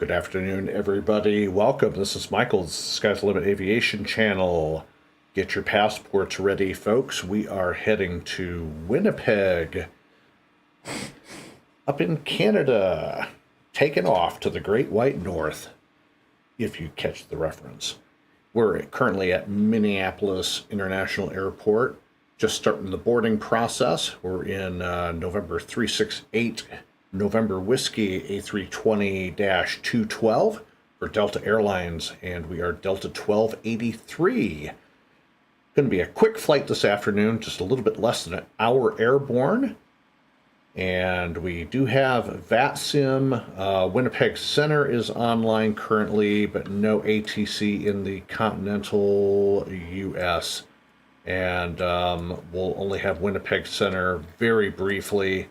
Good afternoon, everybody. Welcome. This is Michael's Sky's the Limit Aviation channel. Get your passports ready, folks. We are heading to Winnipeg, up in Canada, taking off to the Great White North, if you catch the reference. We're currently at Minneapolis International Airport, just starting the boarding process. We're in November 368 November Whiskey A320-212 for Delta Airlines, and we are Delta 1283. Going to be a quick flight this afternoon, just a little bit less than an hour airborne. And we do have VATSIM. Winnipeg Center is online currently, but no ATC in the continental U.S. And we'll only have Winnipeg Center very briefly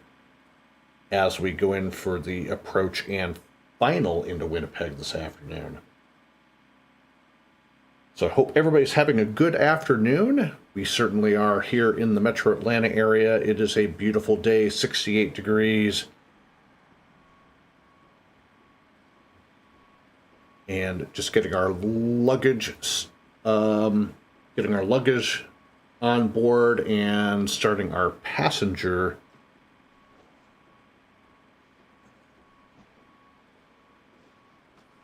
as we go in for the approach and final into Winnipeg this afternoon. So I hope everybody's having a good afternoon. We certainly are here in the metro Atlanta area. It is a beautiful day, 68 degrees. And just getting our luggage on board and starting our passenger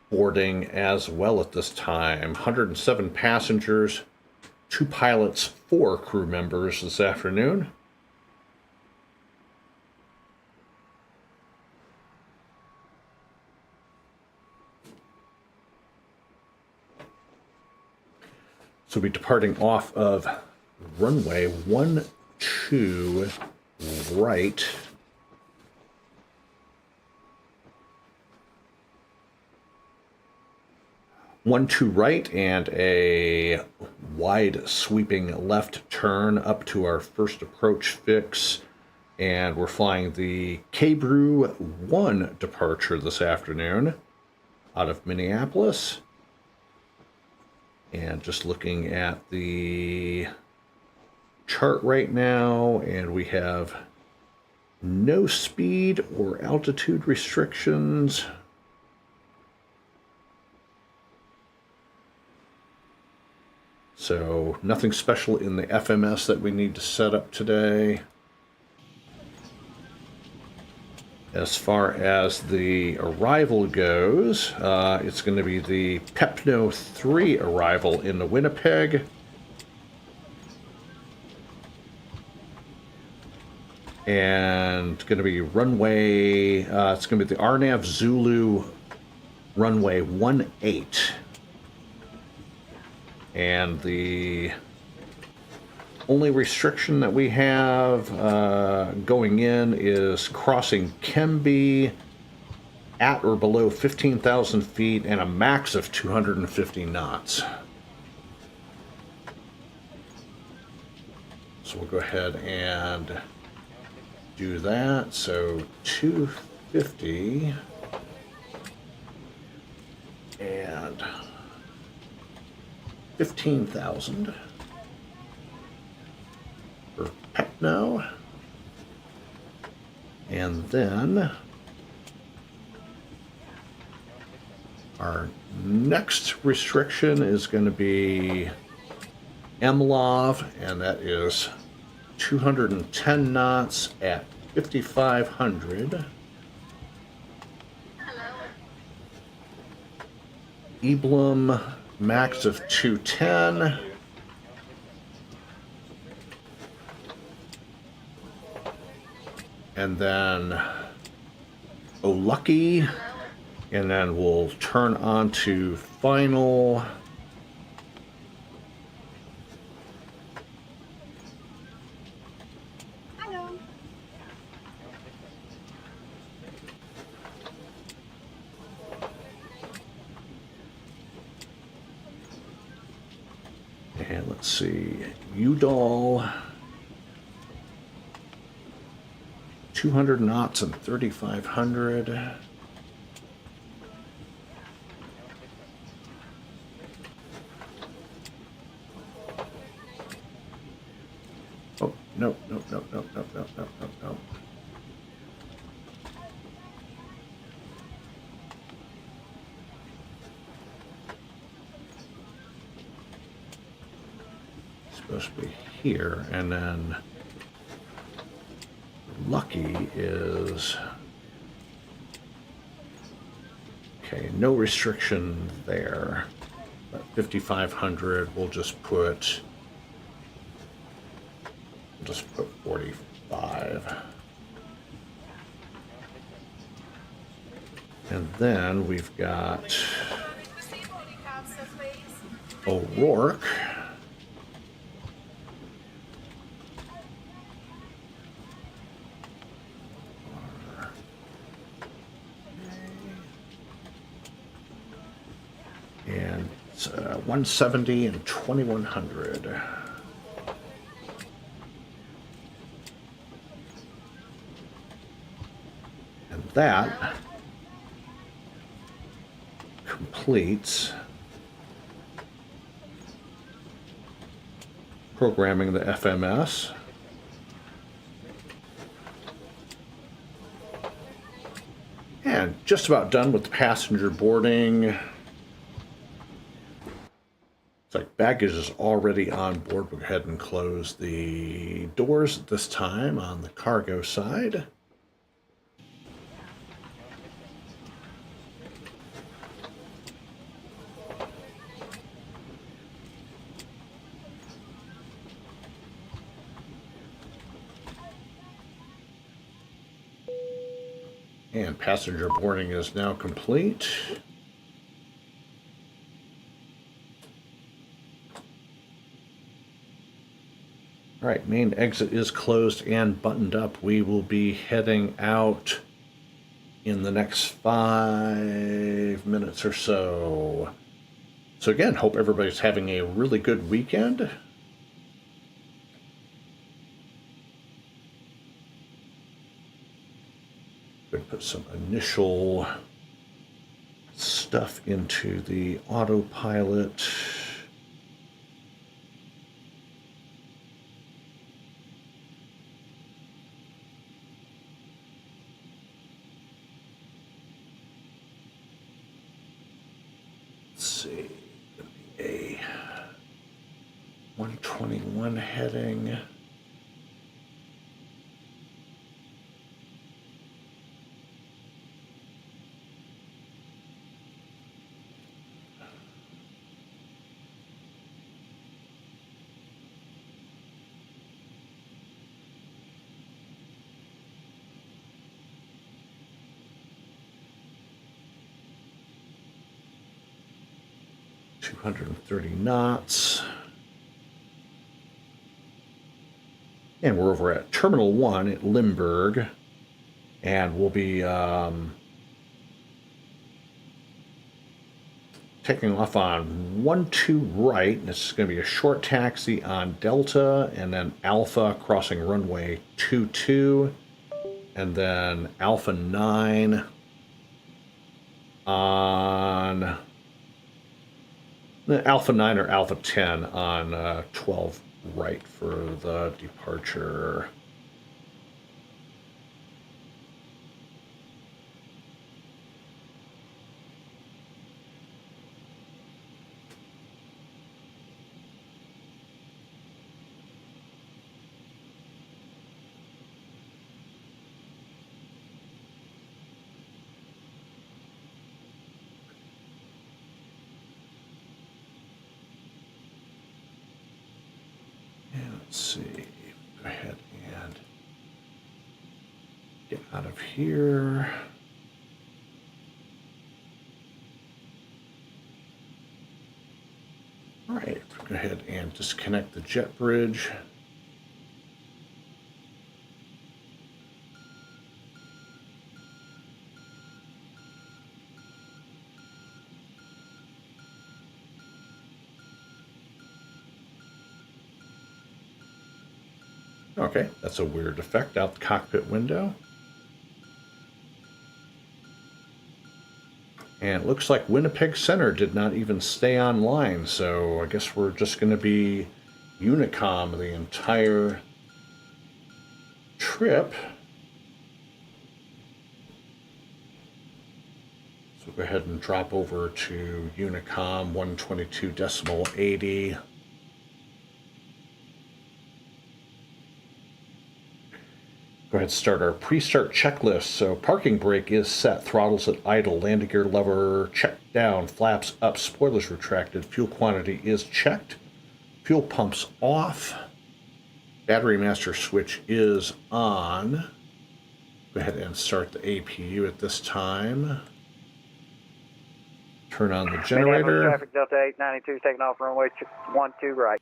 boarding as well at this time. 107 passengers, 2 pilots, 4 crew members this afternoon. So we'll be departing off of runway 12 right. 12 right and a wide sweeping left turn up to our first approach fix. And we're flying the K-Brew 1 departure this afternoon out of Minneapolis. And just looking at the chart right now, and we have no speed or altitude restrictions. So nothing special in the FMS that we need to set up today. As far as the arrival goes, it's going to be the Pepno 3 arrival in the Winnipeg. And it's going to be runway, it's going to be the RNAV Zulu runway 18. And the only restriction that we have going in is crossing Kembe at or below 15,000 feet and a max of 250 knots. So we'll go ahead and do that. So 250 and 15,000 for Pepno, and then our next restriction is going to be MLOV, and that is 210 knots at 5,500. Eblum max of 210. And then O'Lucky. And then we'll turn on to final. Hello. And let's see, UDAL, 200 knots and 3,500. Oh, no. supposed to be here, and then Lucky is... Okay, no restriction there. But 5,500, we'll just put 45. And then we've got O'Rourke. And it's 170 and 2,100. And that completes programming the FMS. And just about done with the passenger boarding. It's like baggage is already on board. We'll go ahead and close the doors at this time on the cargo side. And passenger boarding is now complete. All right, main exit is closed and buttoned up. We will be heading out in the next 5 minutes or so. So again, hope everybody's having a really good weekend. Going to put some initial stuff into the autopilot. Let's see, going to be a 121 heading. $230 knots. And we're over at Terminal 1 at Limburg. And we'll be taking off on 12 right. And this is going to be a short taxi on Delta, and then Alpha crossing runway 22, and then Alpha 9 on Alpha 9 or Alpha 10 on 12 right for the departure. Let's see, go ahead and get out of here. All right, go ahead and disconnect the jet bridge. Okay, that's a weird effect out the cockpit window. And it looks like Winnipeg Center did not even stay online, so I guess we're just going to be Unicom the entire trip. So go ahead and drop over to Unicom 122.80. ahead and start our pre-start checklist. So parking brake is set, throttles at idle, landing gear lever checked down, flaps up, spoilers retracted, fuel quantity is checked, fuel pumps off, battery master switch is on. Go ahead and start the APU at this time. Turn on the generator. Traffic Delta 892 taking off runway 12 right.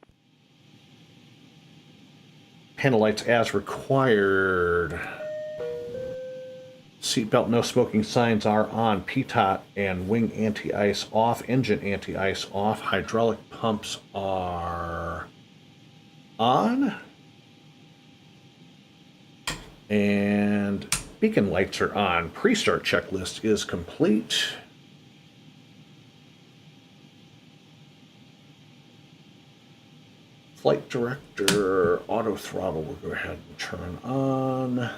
Panel lights as required. Seatbelt no smoking signs are on. PTOT and wing anti-ice off. Engine anti-ice off. Hydraulic pumps are on. And beacon lights are on. Pre-start checklist is complete. Flight director auto throttle will go ahead and turn on.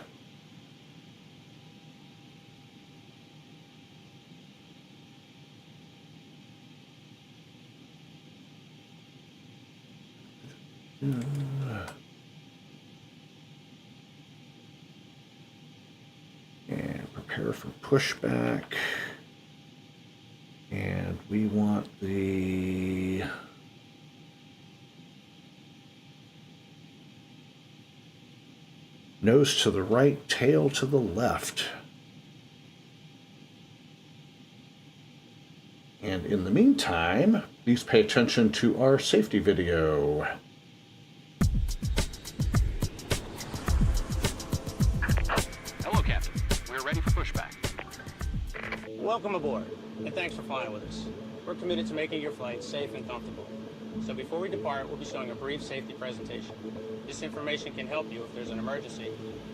And prepare for pushback. And we want the nose to the right, tail to the left. And in the meantime, please pay attention to our safety video. Hello, Captain. We're ready for pushback. Welcome aboard, and thanks for flying with us. We're committed to making your flight safe and comfortable. So before we depart, we'll be showing a brief safety presentation. This information can help you if there's an emergency,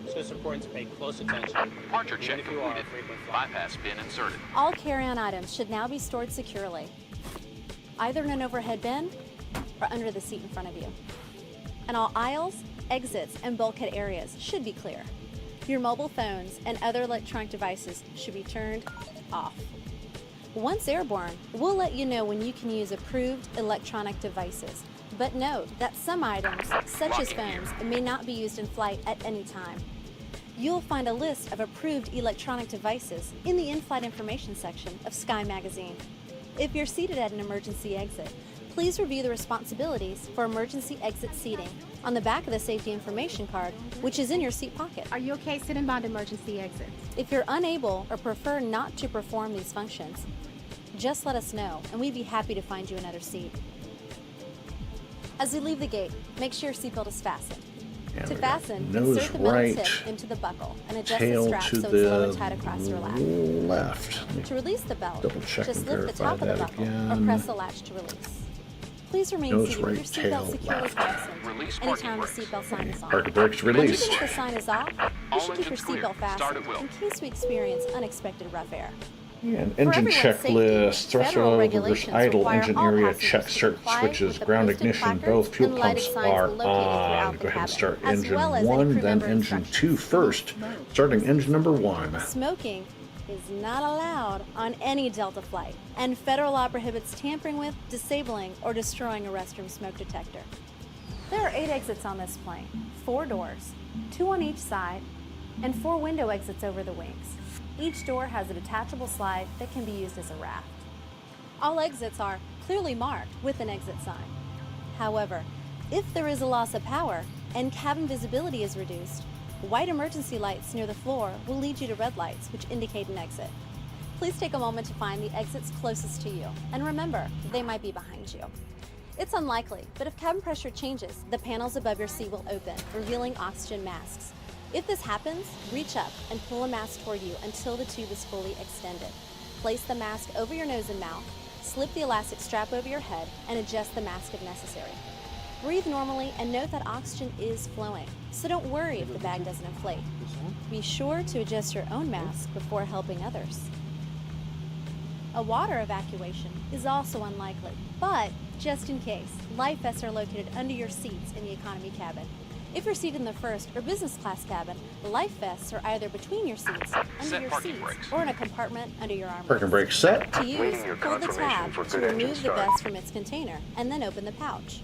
so it's important to pay close attention. Departure check if you are a completed. frequent flyer. Bypass bin inserted. All carry-on items should now be stored securely, either in an overhead bin or under the seat in front of you. And all aisles, exits, and bulkhead areas should be clear. Your mobile phones and other electronic devices should be turned off. Once airborne, we'll let you know when you can use approved electronic devices. But note that some items, such as phones, may not be used in flight at any time. You'll find a list of approved electronic devices in the in-flight information section of Sky Magazine. If you're seated at an emergency exit, please review the responsibilities for emergency exit seating on the back of the safety information card, which is in your seat pocket. Are you okay sitting by the emergency exit? If you're unable or prefer not to perform these functions, just let us know and we'd be happy to find you another seat. As we leave the gate, make sure your seatbelt is fastened. To fasten, insert the middle tip into the buckle and adjust the strap so it's lower tight across your lap. Left. To release the belt, Double-check just and lift the top of the verify buckle that or press the latch to release. Please remain Nose seated with your right, seatbelt tail securely left. fastened Release anytime the parking seatbelt sign is on. Parking brakes And released. even if the sign is off, you All should keep your engines clear. seatbelt Start fastened at will. in case we experience unexpected rough air. And For engine everyone's checklist, safety, thrust federal over regulations idle, require engine all area, passengers check to start comply switches, with the ground posted ignition, placards both fuel and lighted pumps signs are located on. throughout the Go ahead and cabin, start as engine well as any 1, crew then member engine instructions. 2 first. Starting engine number 1. Smoking is not allowed on any Delta flight, and federal law prohibits tampering with, disabling, or destroying a restroom smoke detector. There are 8 exits on this plane, 4 doors, 2 on each side, and 4 window exits over the wings. Each door has a detachable slide that can be used as a raft. All exits are clearly marked with an exit sign. However, if there is a loss of power and cabin visibility is reduced, white emergency lights near the floor will lead you to red lights, which indicate an exit. Please take a moment to find the exits closest to you, and remember, they might be behind you. It's unlikely, but if cabin pressure changes, the panels above your seat will open, revealing oxygen masks. If this happens, reach up and pull a mask toward you until the tube is fully extended. Place the mask over your nose and mouth, slip the elastic strap over your head, and adjust the mask if necessary. Breathe normally and note that oxygen is flowing, so don't worry if the bag doesn't inflate. Be sure to adjust your own mask before helping others. A water evacuation is also unlikely, but just in case, life vests are located under your seats in the economy cabin. If you're seated in the first or business class cabin, the life vests are either between your seats, under Set your parking seats, brakes. or in a compartment under your armrest. Parking brake set. To use, pull the tab to remove the vest from its container and then open the pouch.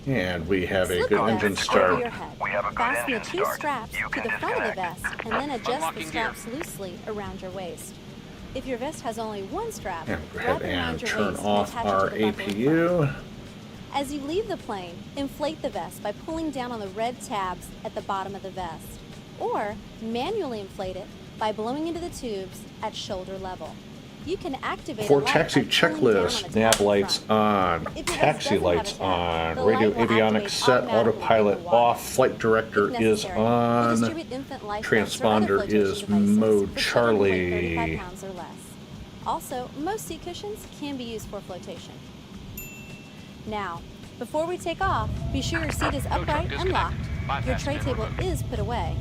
And we have a Slip good the engine vest over your start. head. Fasten the two straps to the front of the vest and then adjust the Unlocking straps loosely around your waist. If your vest has only one strap, And go wrap ahead it around and your turn waist and off attach our it to the buckle in front. APU. As you leave the plane, inflate the vest by pulling down on the red tabs at the bottom of the vest, or manually inflate it by blowing into the tubes at shoulder level. You can activate For a light taxi by pulling down on checklist, the nav tab in lights front. on, If your vest taxi doesn't have lights a tab, on, the radio light will avionics activate set, automatically autopilot in the water. off, flight director If is necessary, we'll on, distribute infant life vests or other transponder flotation is devices mode for children who weigh Charlie. 35 pounds or less. Also, most seat cushions can be used for flotation. Now, before we take off, be sure your seat is upright and locked, your tray table is put away,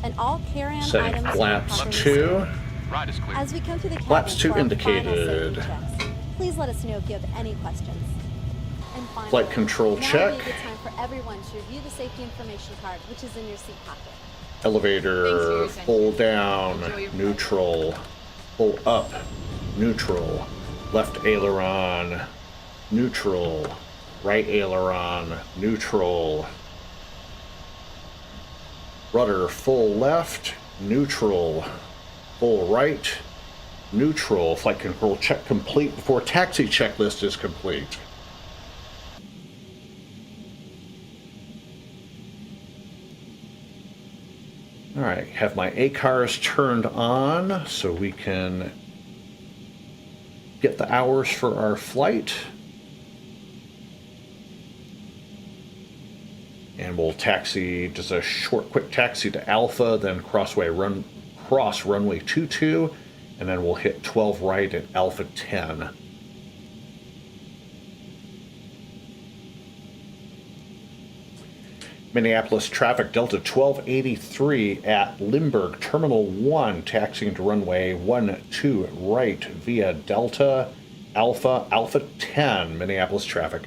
and all carry-on Setting items are flaps properly 2. seated. Ride is clear. As we come through the cabin Flaps 2 for our final indicated. safety checks, please let us know if you have any questions. And finally, Flight control now check. would be a good time for everyone to review the safety information card, which is in your seat pocket. Elevator, full down, neutral, full up, neutral, left aileron, neutral, right aileron, neutral, rudder full left, neutral, full right, neutral. Flight control check complete before taxi checklist is complete. All right, have my ACARs turned on so we can get the hours for our flight. And we'll taxi, just a short, quick taxi to Alpha, then cross runway 22, and then we'll hit 12 right at Alpha 10. Minneapolis traffic, Delta 1283 at Limburg, Terminal 1, taxiing to runway 12 right via Delta, Alpha, Alpha 10, Minneapolis traffic.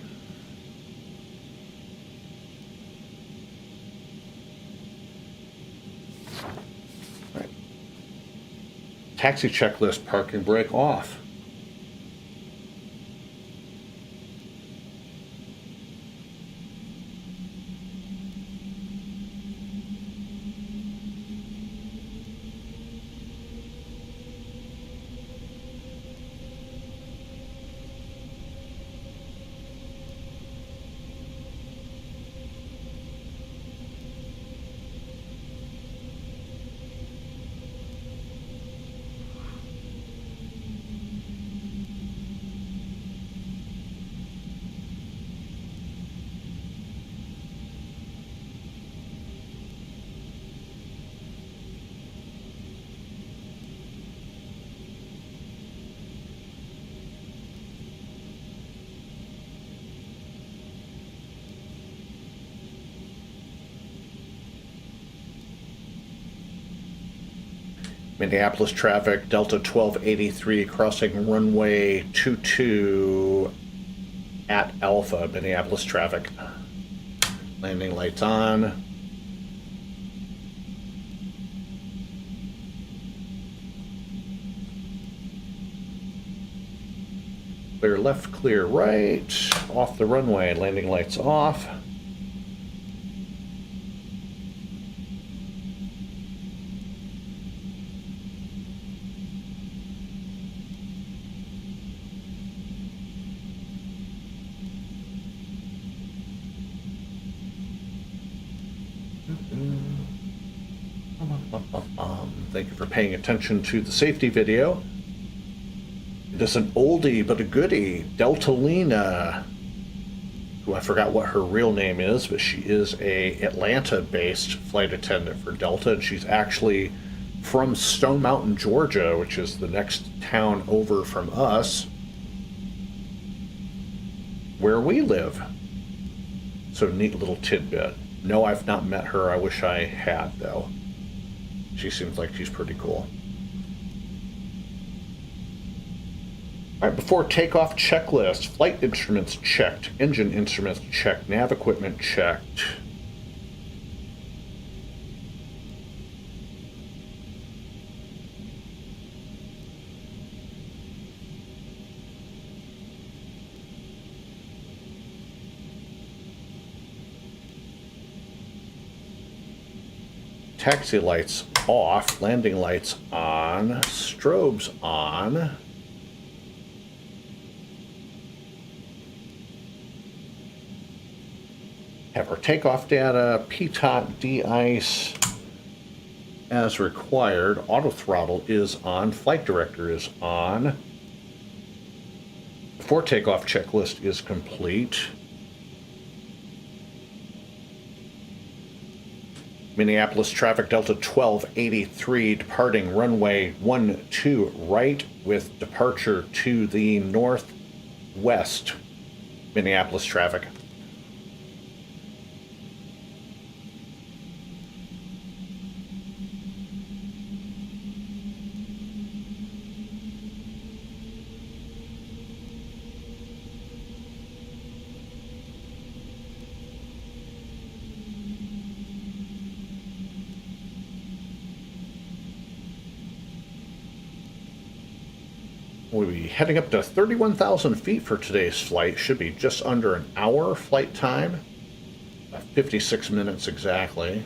Right. Taxi checklist, parking brake off. Minneapolis traffic, Delta 1283 crossing runway 22 at Alpha, Minneapolis traffic. Landing lights on. Clear left, clear right. Off the runway, landing lights off. Thank you for paying attention to the safety video. It is an oldie but a goodie, Deltalina, who I forgot what her real name is, but she is a Atlanta-based flight attendant for Delta, and she's actually from Stone Mountain, Georgia, which is the next town over from us, where we live. So neat little tidbit. No, I've not met her. I wish I had, though. She seems like she's pretty cool. All right, before takeoff checklist, flight instruments checked, engine instruments checked, nav equipment checked. Taxi lights off, landing lights on, strobes on. Have our takeoff data, PTOT, de-ice as required. Auto throttle is on, flight director is on. Before takeoff checklist is complete. Minneapolis traffic Delta 1283 departing runway 12 right with departure to the northwest. Minneapolis traffic. We'll be heading up to 31,000 feet for today's flight. Should be just under an hour flight time. 56 minutes exactly.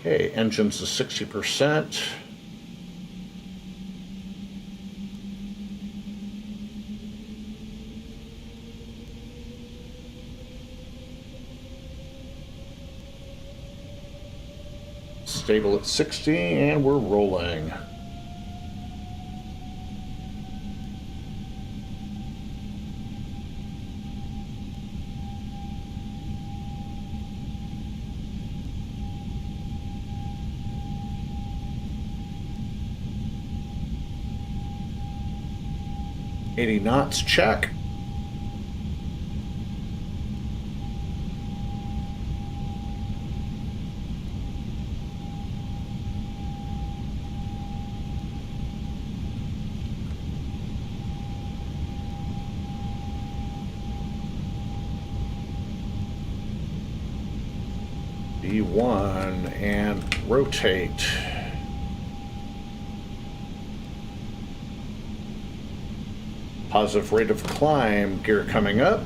Okay, engines to 60%. Stable at 60, and we're rolling. $80 knots, check. B1 and rotate. Positive rate of climb, gear coming up.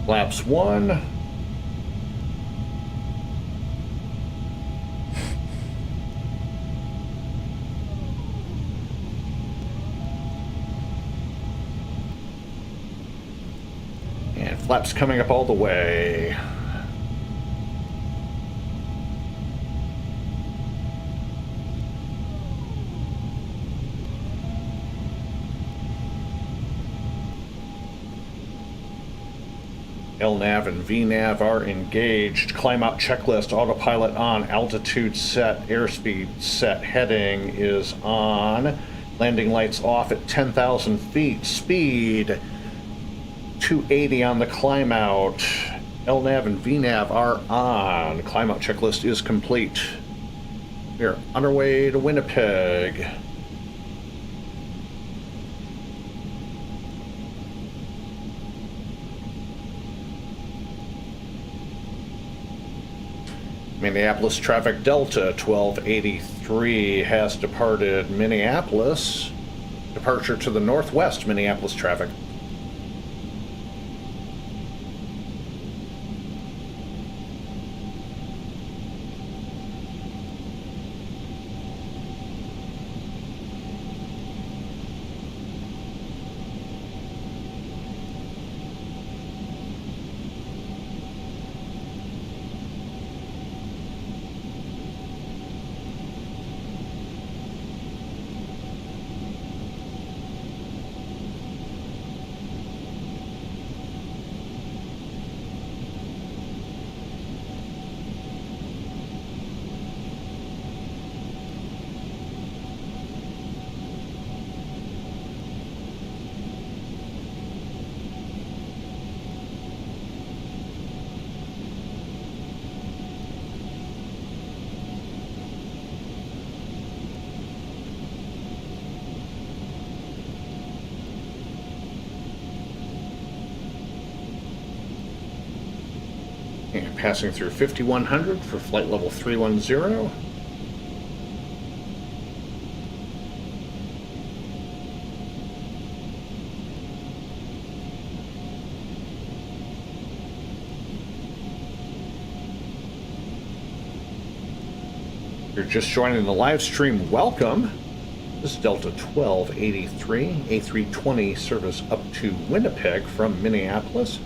Flaps 1. And flaps coming up all the way. LNAV and VNAV are engaged. Climb out checklist, autopilot on, altitude set, airspeed set, heading is on. Landing lights off at 10,000 feet. Speed 280 on the climb out. LNAV and VNAV are on. Climb out checklist is complete. We are on our way to Winnipeg. Minneapolis traffic Delta 1283 has departed Minneapolis. Departure to the northwest, Minneapolis traffic. And passing through 5100 for flight level 310. You're just joining the live stream, welcome. This is Delta 1283, A320 service up to Winnipeg from Minneapolis.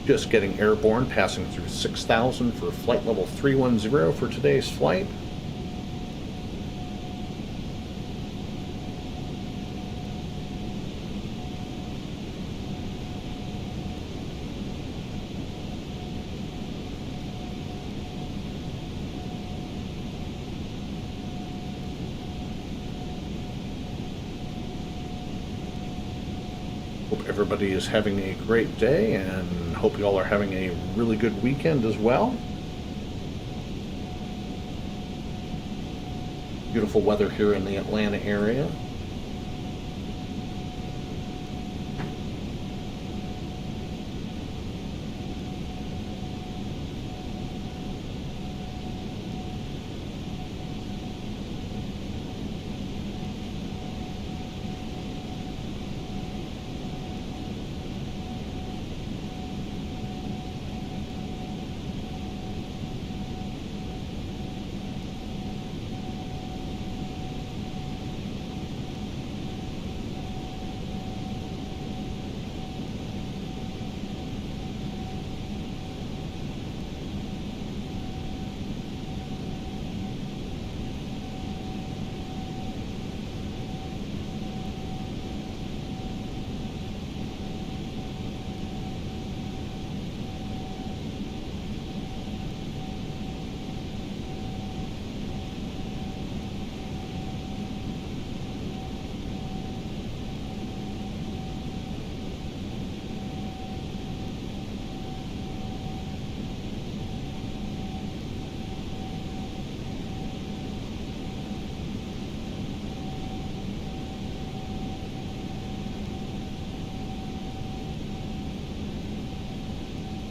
Just getting airborne, passing through 6,000 for flight level 310 for today's flight. Hope everybody is having a great day, and hope you all are having a really good weekend as well. Beautiful weather here in the Atlanta area.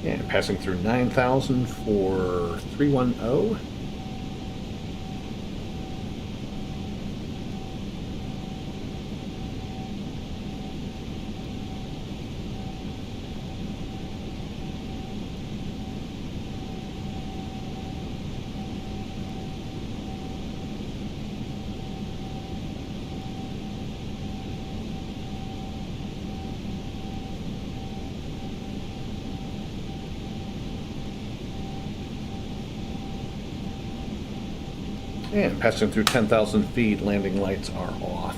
And passing through 9,000 for 310. And passing through 10,000 feet, landing lights are off.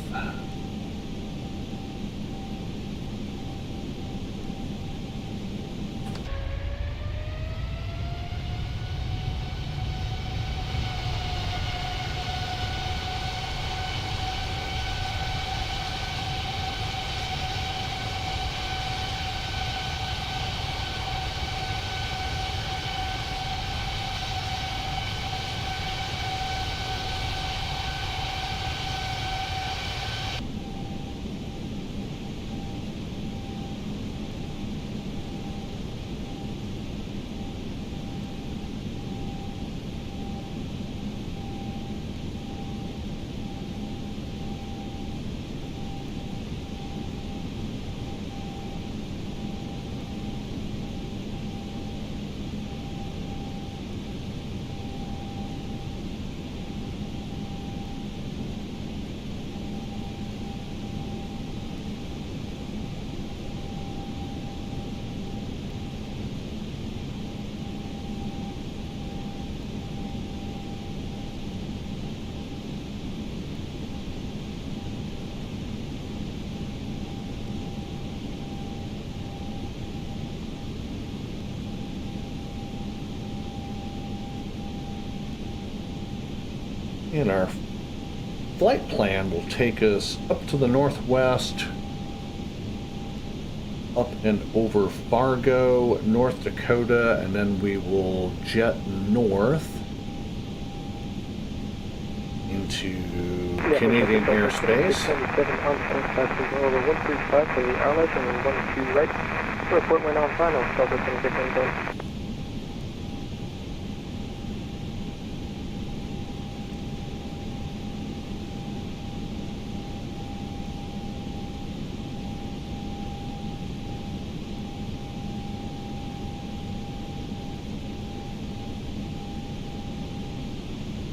And our flight plan will take us up to the northwest, up and over Fargo, North Dakota, and then we will jet north into Canadian airspace. 27 on contact with over 135 for the Airline and 12 right. Report when on final, Delta 2610.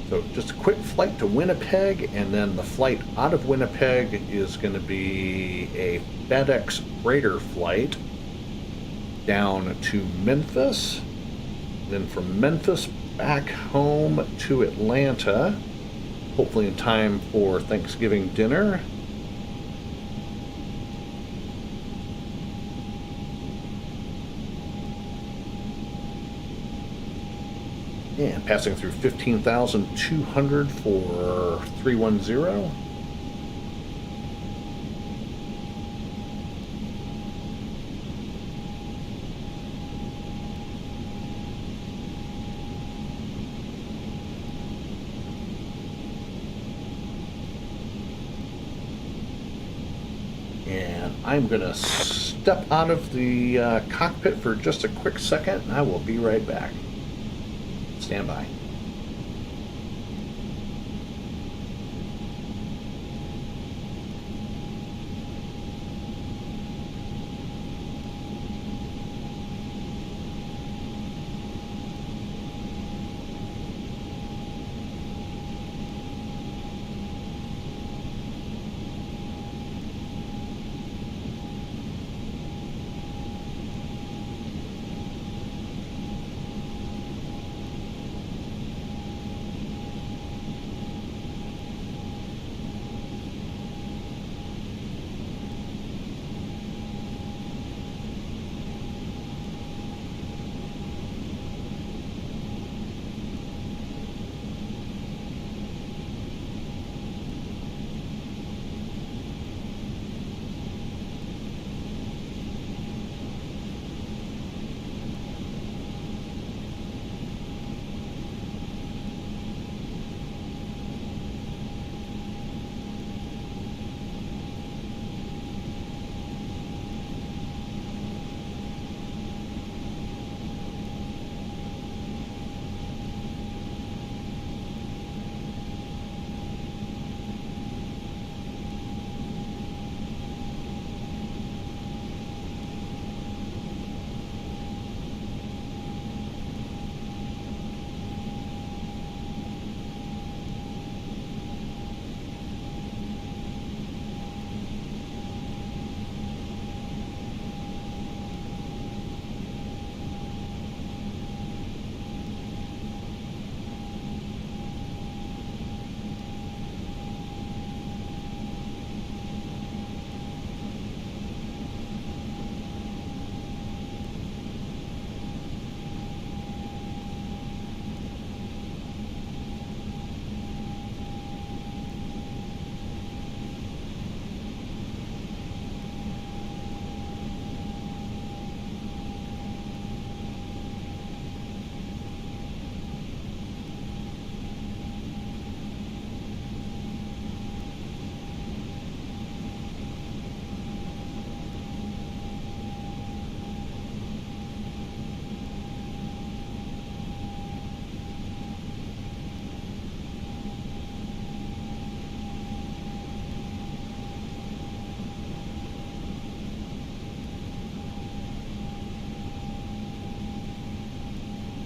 So just a quick flight to Winnipeg, and then the flight out of Winnipeg is going to be a FedEx freighter flight down to Memphis. Then from Memphis back home to Atlanta, hopefully in time for Thanksgiving dinner. And passing through 15,200 for 310. And I'm going to step out of the cockpit for just a quick second, and I will be right back. Stand by.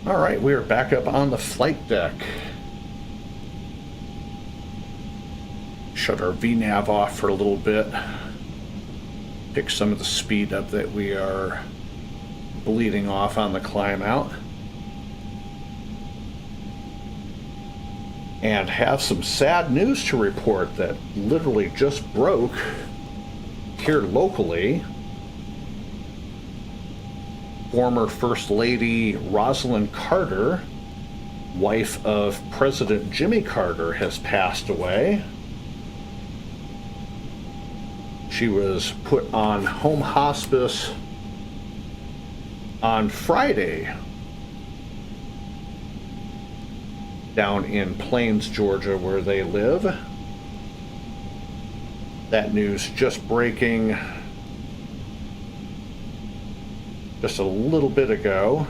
All right, we are back up on the flight deck. Shut our VNAV off for a little bit. Pick some of the speed up that we are bleeding off on the climb out. And have some sad news to report that literally just broke here locally. Former First Lady Rosalind Carter, wife of President Jimmy Carter, has passed away. She was put on home hospice on Friday down in Plains, Georgia, where they live. That news just breaking just a little bit ago.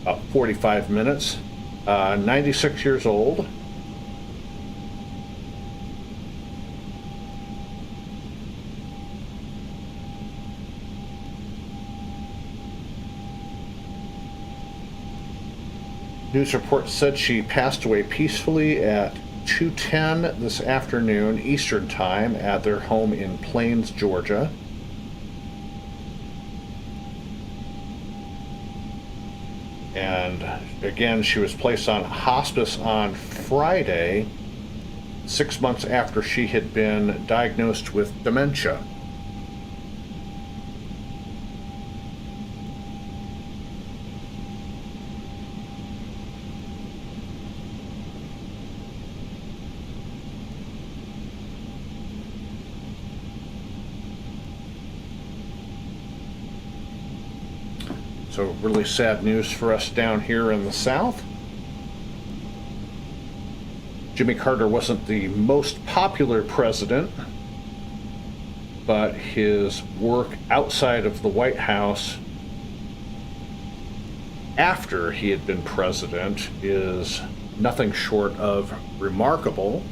About 45 minutes. 96 years old. News report said she passed away peacefully at 2:10 this afternoon Eastern Time at their home in Plains, Georgia. And again, she was placed on hospice on Friday, 6 months after she had been diagnosed with dementia. So really sad news for us down here in the South. Jimmy Carter wasn't the most popular president, but his work outside of the White House after he had been president is nothing short of remarkable.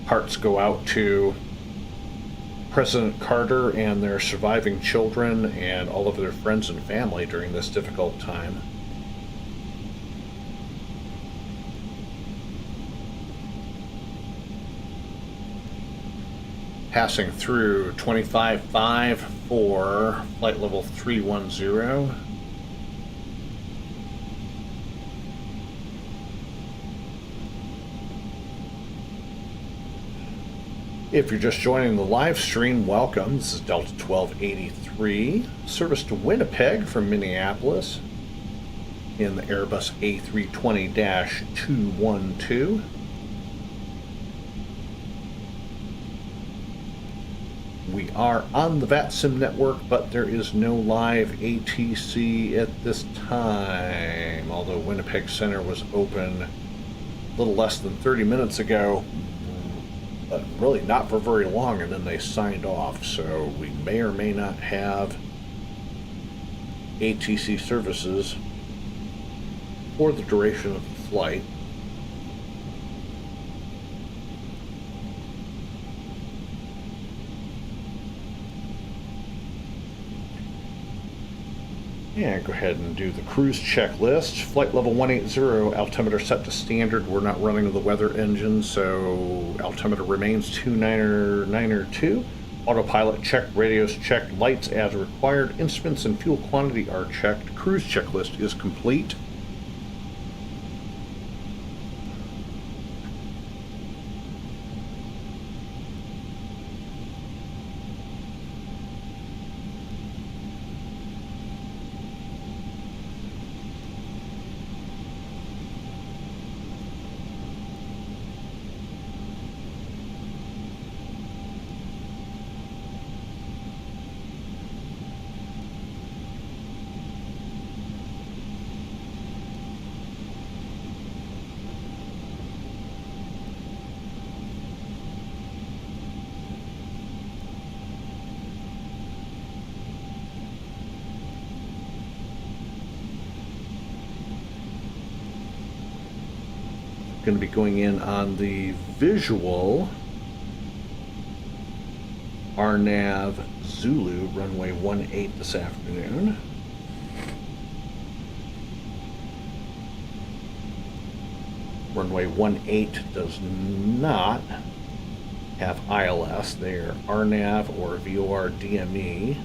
Hearts go out to President Carter and their surviving children and all of their friends and family during this difficult time. Passing through 25.5 for flight level 310. If you're just joining the live stream, welcome. This is Delta 1283, service to Winnipeg from Minneapolis in the Airbus A320-212. We are on the VATSIM network, but there is no live ATC at this time, although Winnipeg Center was open a little less than 30 minutes ago. But really not for very long, and then they signed off, so we may or may not have ATC services for the duration of the flight. And go ahead and do the cruise checklist. Flight level 180, altimeter set to standard. We're not running the weather engine, so altimeter remains 29902. Autopilot checked, radios checked, lights as required, instruments and fuel quantity are checked. Cruise checklist is complete. Going to be going in on the visual RNAV Zulu runway 18 this afternoon. Runway 18 does not have ILS. They are RNAV or VOR DME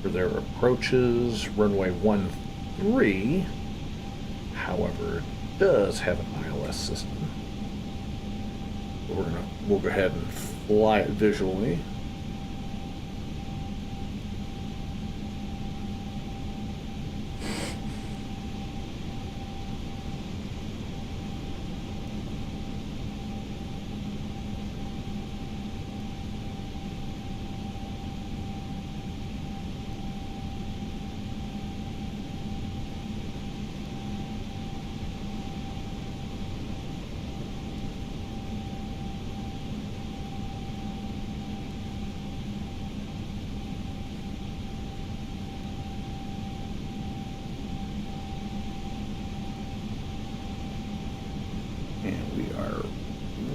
for their approaches. Runway 13, however, does have an ILS system. We'll go ahead and fly it visually.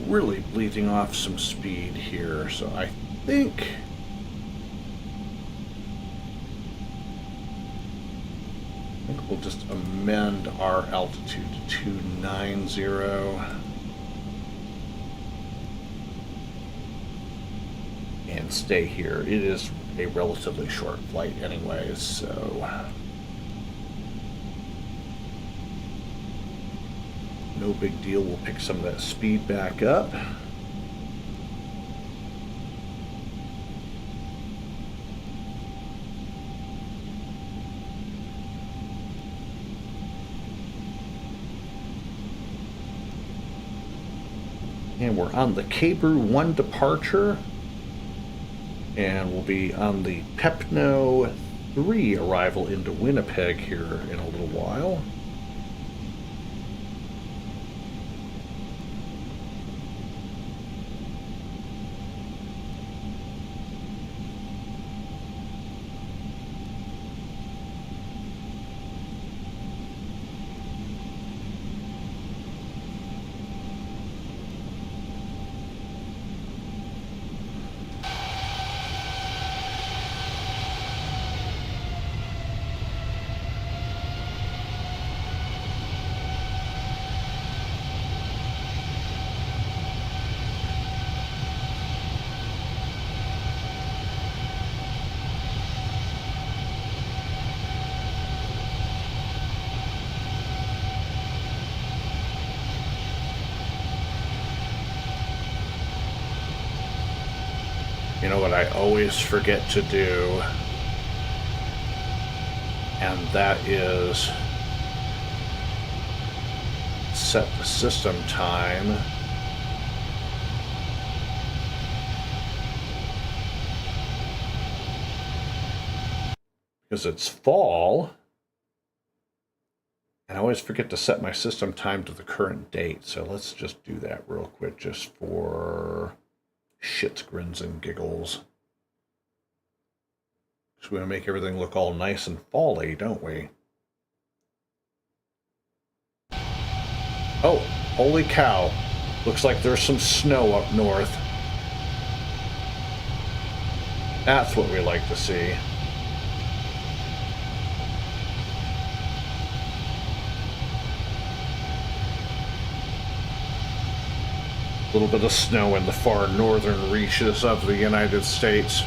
really bleeding off some speed here, so I think we'll just amend our altitude to 290 and stay here. It is a relatively short flight anyways, so no big deal. We'll pick some of that speed back up. And we're on the K-Brew 1 departure. And we'll be on the Pepno 3 arrival into Winnipeg here in a little while. You know what I always forget to do, and that is set the system time. Because it's fall, and I always forget to set my system time to the current date. So let's just do that real quick, just for shits, grins, and giggles. Because we want to make everything look all nice and fall-y, don't we? Oh, holy cow. Looks like there's some snow up north. That's what we like to see. A little bit of snow in the far northern reaches of the United States.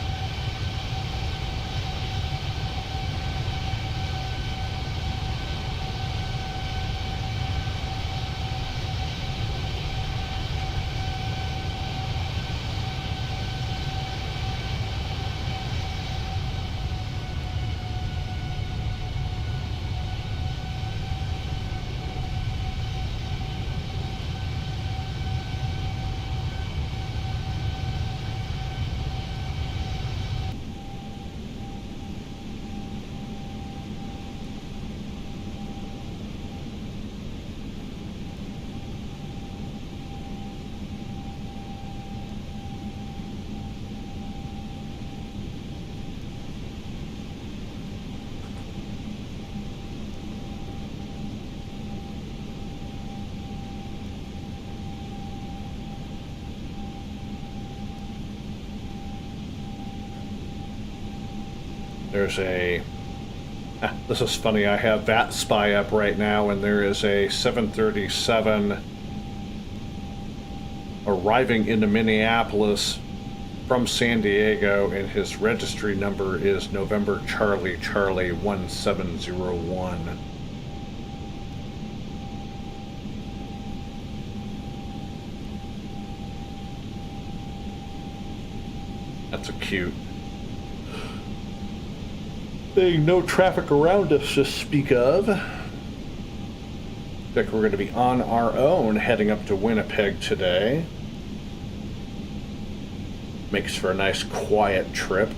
There's a... this is funny, I have VATSPY up right now, and there is a 737 arriving into Minneapolis from San Diego, and his registry number is November Charlie Charlie 1701. That's a cute thing. No traffic around us to speak of. I think we're going to be on our own heading up to Winnipeg today. Makes for a nice quiet trip.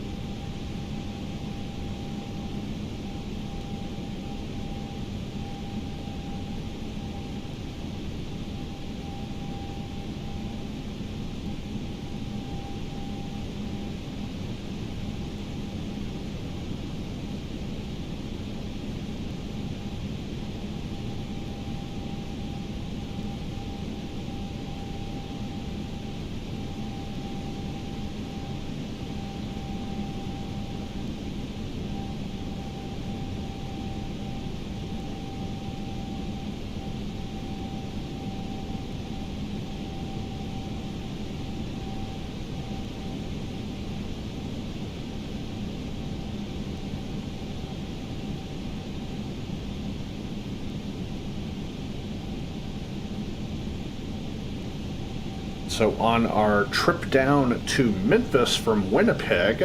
So on our trip down to Memphis from Winnipeg,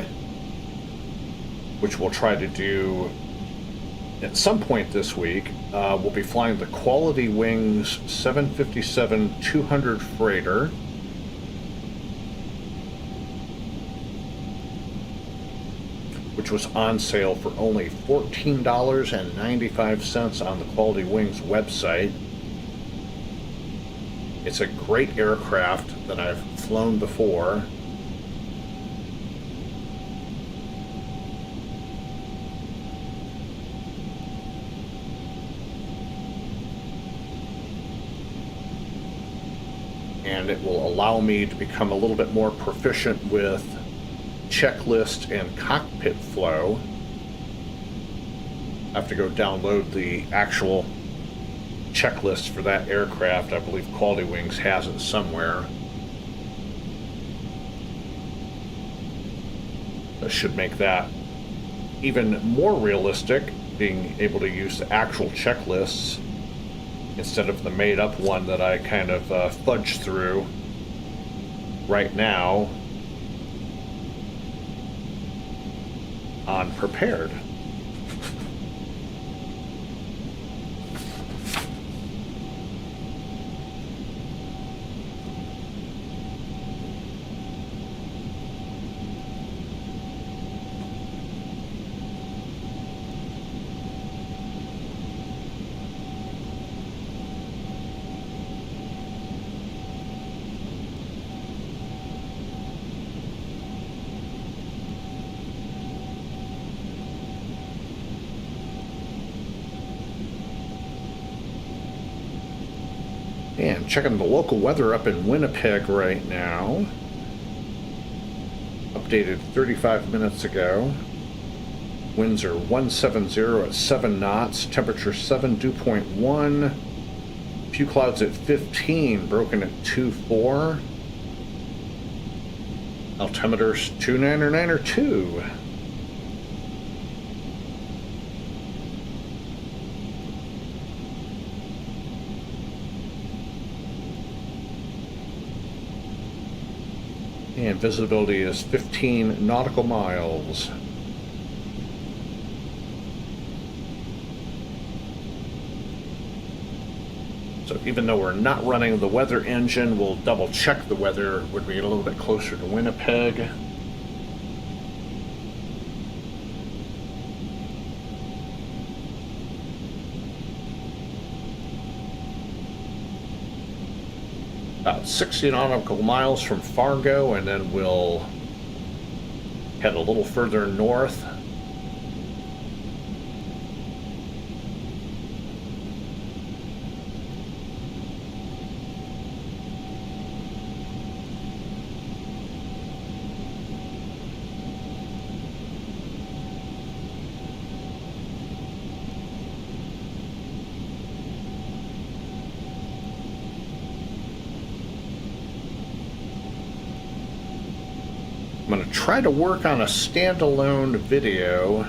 which we'll try to do at some point this week, we'll be flying the Quality Wings 757-200 freighter. Which was on sale for only $14.95 on the Quality Wings website. It's a great aircraft that I've flown before. And it will allow me to become a little bit more proficient with checklist and cockpit flow. I have to go download the actual checklist for that aircraft. I believe Quality Wings has it somewhere. That should make that even more realistic, being able to use the actual checklists instead of the made-up one that I kind of fudge through right now on Prepared. And checking the local weather up in Winnipeg right now. Updated 35 minutes ago. Winds are 170 at 7 knots. Temperature 7, dew point 1. Few clouds at 15, broken at 2.4. Altimeter's 299 and visibility is 15 nautical miles. So even though we're not running the weather engine, we'll double check the weather when we get a little bit closer to Winnipeg. About 60 nautical miles from Fargo, and then we'll head a little further north. I'm going to try to work on a standalone video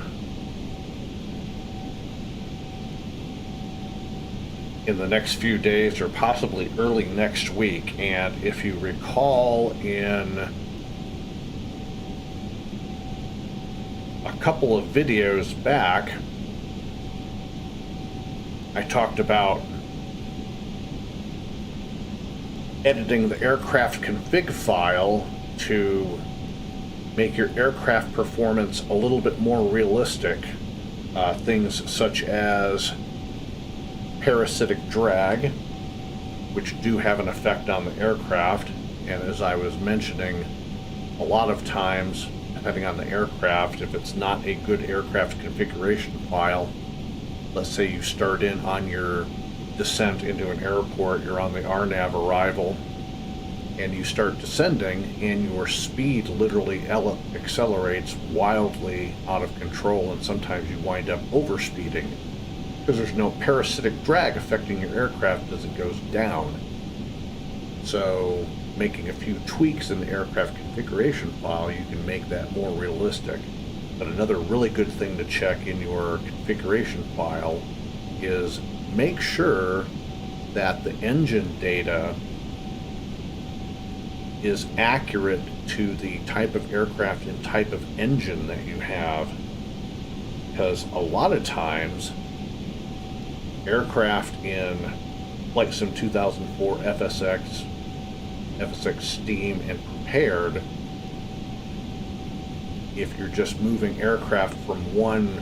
in the next few days or possibly early next week. And if you recall, in a couple of videos back, I talked about editing the aircraft config file to make your aircraft performance a little bit more realistic. Things such as parasitic drag, which do have an effect on the aircraft. And as I was mentioning, a lot of times, depending on the aircraft, if it's not a good aircraft configuration file, let's say you start in on your descent into an airport, you're on the RNAV arrival, and you start descending, and your speed literally accelerates wildly out of control, and sometimes you wind up overspeeding because there's no parasitic drag affecting your aircraft as it goes down. So making a few tweaks in the aircraft configuration file, you can make that more realistic. But another really good thing to check in your configuration file is make sure that the engine data is accurate to the type of aircraft and type of engine that you have. Because a lot of times, aircraft in Flight Sim 2004 FSX Steam and Prepared, if you're just moving aircraft from one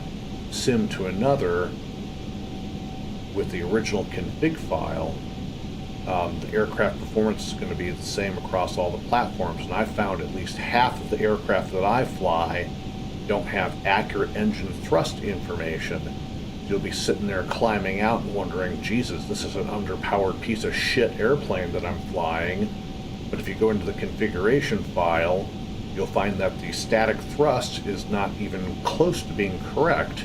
sim to another with the original config file, the aircraft performance is going to be the same across all the platforms. And I've found at least half of the aircraft that I fly don't have accurate engine thrust information. You'll be sitting there climbing out and wondering, Jesus, this is an underpowered piece of shit airplane that I'm flying. But if you go into the configuration file, you'll find that the static thrust is not even close to being correct.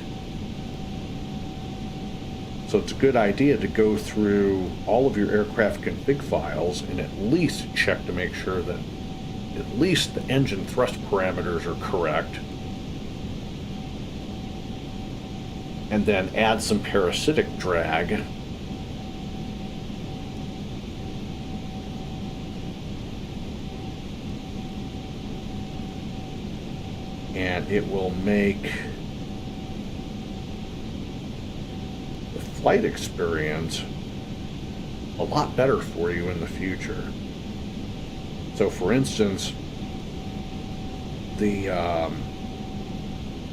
So it's a good idea to go through all of your aircraft config files and at least check to make sure that at least the engine thrust parameters are correct. And then add some parasitic drag. And it will make the flight experience a lot better for you in the future. So for instance, the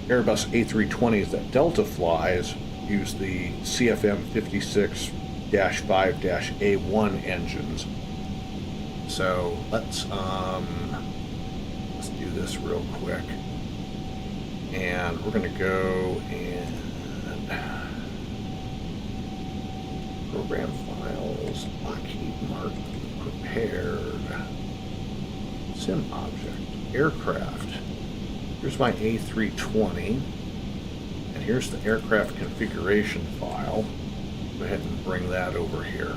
Airbus A320s that Delta flies use the CFM 56-5-A1 engines. So let's do this real quick. And we're going to go and program files, Lockheed Martin, prepared, sim object, aircraft. Here's my A320, and here's the aircraft configuration file. Go ahead and bring that over here.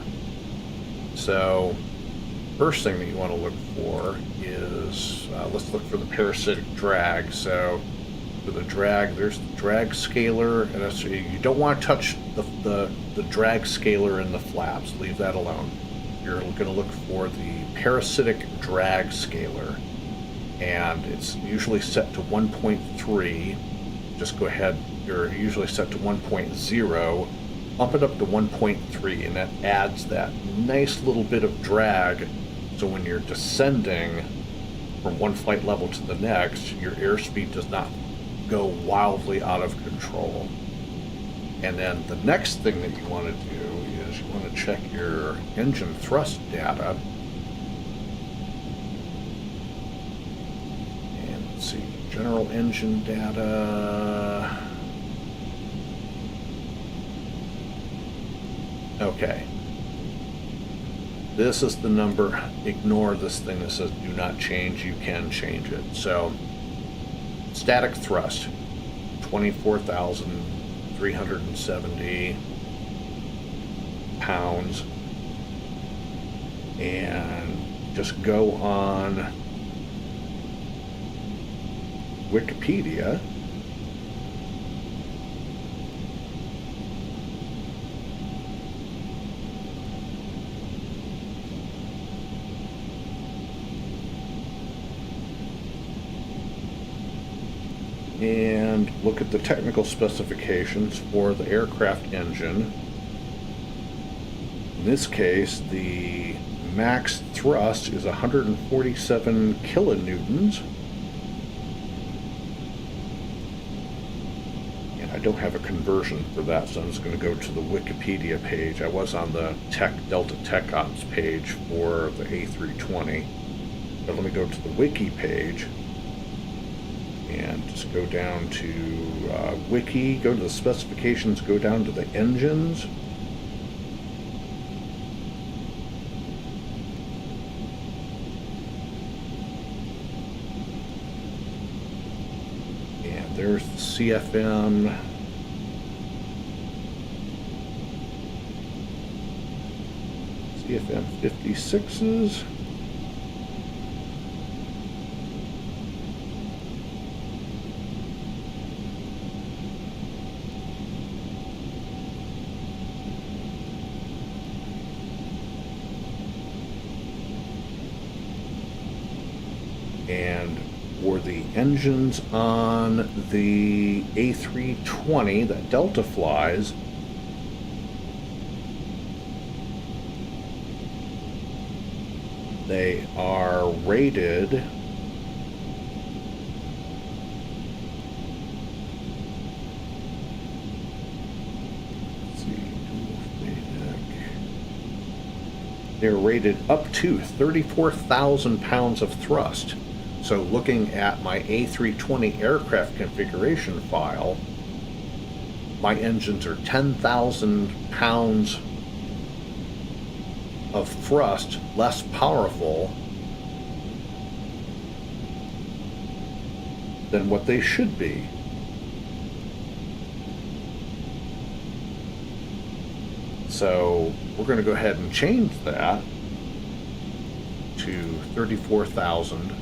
So, first thing that you want to look for is, let's look for the parasitic drag. So, for the drag, there's the drag scaler, and that's, you don't want to touch the drag scaler in the flaps. Leave that alone. You're going to look for the parasitic drag scaler, and it's usually set to 1.3. Just go ahead, you're usually set to 1.0, bump it up to 1.3, and that adds that nice little bit of drag, so when you're descending from one flight level to the next, your airspeed does not go wildly out of control. And then the next thing that you want to do is you want to check your engine thrust data. And let's see, general engine data. Okay. This is the number. Ignore this thing that says do not change. You can change it. So static thrust, 24,370 pounds. And just go on Wikipedia. And look at the technical specifications for the aircraft engine. In this case, the max thrust is 147 kilonewtons. And I don't have a conversion for that, so I'm just going to go to the Wikipedia page. I was on the Delta Tech Ops page for the A320. But let me go to the Wiki page. And just go down to Wiki, go to the specifications, go down to the engines. And there's the CFM. CFM 56s. the engines on the A320 that Delta flies. They are rated they're rated up to 34,000 pounds of thrust. So looking at my A320 aircraft configuration file, my engines are 10,000 pounds of thrust less powerful than what they should be. So we're going to go ahead and change that to 34,000.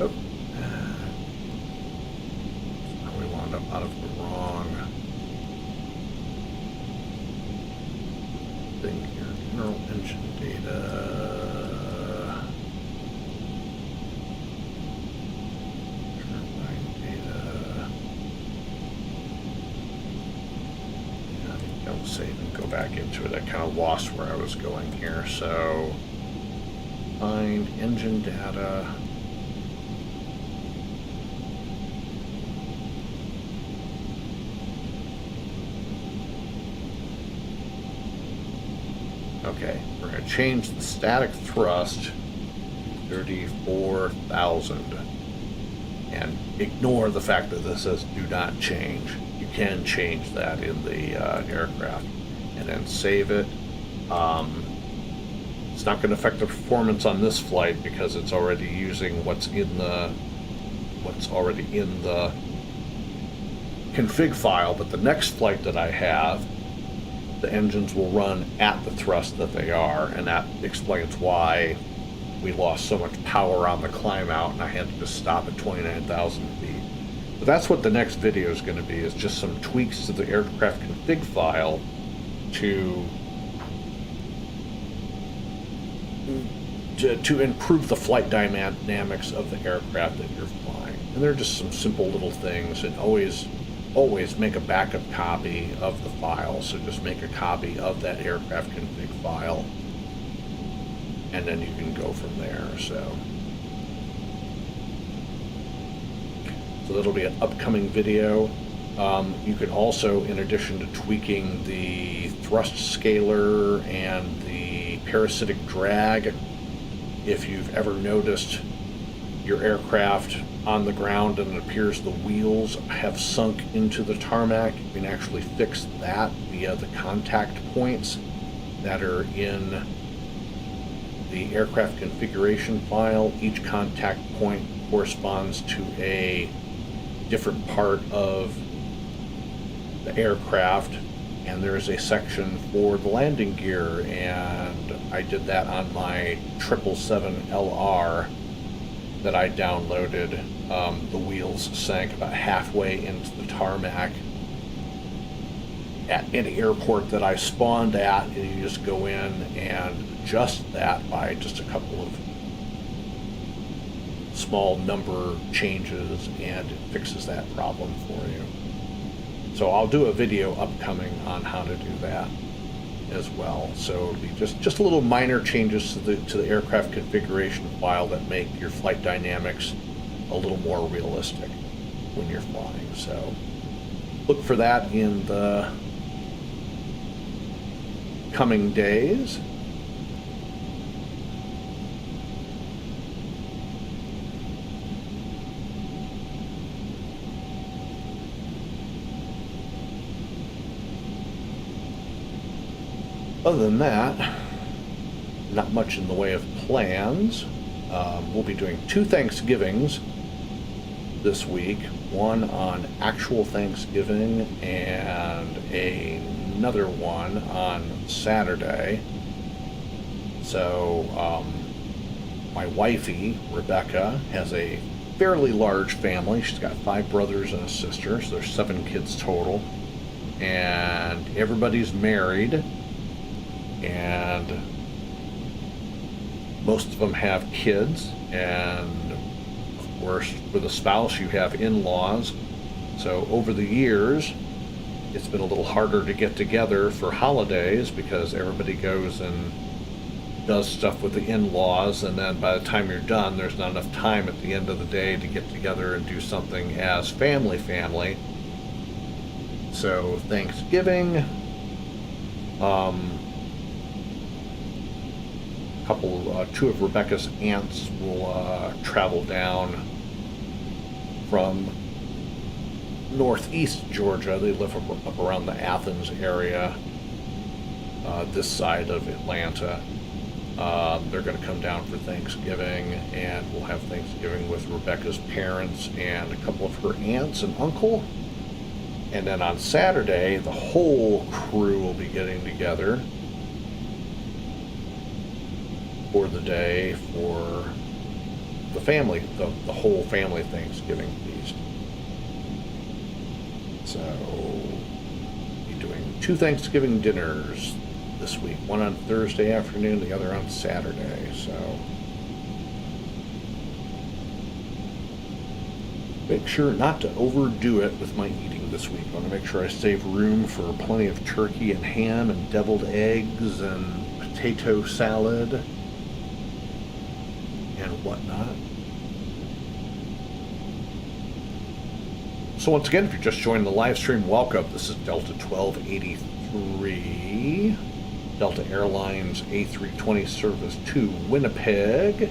Oh, we wound up out of the wrong thing here. General engine data. Turbine data. Yeah, I think I'll save and go back into it. I kind of lost where I was going here. So, find engine data. Okay, we're going to change the static thrust to 34,000 and ignore the fact that this says do not change. You can change that in the aircraft and then save it. It's not going to affect the performance on this flight because it's already using what's already in the config file, but the next flight that I have, the engines will run at the thrust that they are, and that explains why we lost so much power on the climb out and I had to just stop at 29,000 feet. But that's what the next video is going to be, is just some tweaks to the aircraft config file to improve the flight dynamics of the aircraft that you're flying. And they're just some simple little things, and always make a backup copy of the file. So just make a copy of that aircraft config file, and then you can go from there. So that'll be an upcoming video. You can also, in addition to tweaking the thrust scaler and the parasitic drag, if you've ever noticed your aircraft on the ground and it appears the wheels have sunk into the tarmac, you can actually fix that via the contact points that are in the aircraft configuration file. Each contact point corresponds to a different part of the aircraft, and there's a section for the landing gear, and I did that on my 777LR that I downloaded. The wheels sank about halfway into the tarmac at any airport that I spawned at, and you just go in and adjust that by just a couple of small number changes, and it fixes that problem for you. So I'll do a video upcoming on how to do that as well. So it'll be just a little minor changes to the aircraft configuration file that make your flight dynamics a little more realistic when you're flying. So look for that in the coming days. Other than that, not much in the way of plans. We'll be doing 2 Thanksgivings this week, one on actual Thanksgiving and another one on Saturday. So my wifey, Rebecca, has a fairly large family. She's got 5 brothers and a sister, so there's 7 kids total. And everybody's married, and most of them have kids, and of course with a spouse you have in-laws. So over the years it's been a little harder to get together for holidays because everybody goes and does stuff with the in-laws, and then by the time you're done there's not enough time at the end of the day to get together and do something as family. So Thanksgiving, two of Rebecca's aunts will travel down from northeast Georgia. They live up around the Athens area, this side of Atlanta. They're going to come down for Thanksgiving, and we'll have Thanksgiving with Rebecca's parents and a couple of her aunts and uncle. And then on Saturday, the whole crew will be getting together for the day for the family, the whole family Thanksgiving feast. So, we'll be doing 2 Thanksgiving dinners this week, one on Thursday afternoon, the other on Saturday. So make sure not to overdo it with my eating this week. I want to make sure I save room for plenty of turkey and ham and deviled eggs and potato salad and whatnot. So once again, if you're just joining the live stream, welcome. This is Delta 1283, Delta Airlines A320 service to Winnipeg.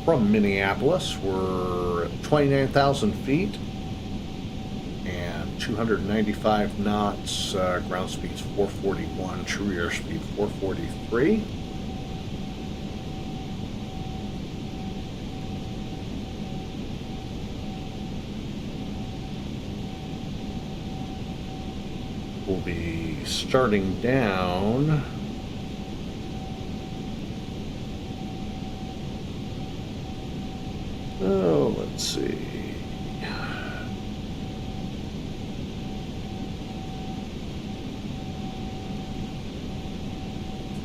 From Minneapolis, we're at 29,000 feet and 295 knots, ground speed's 441, true airspeed 443. We'll be starting down let's see.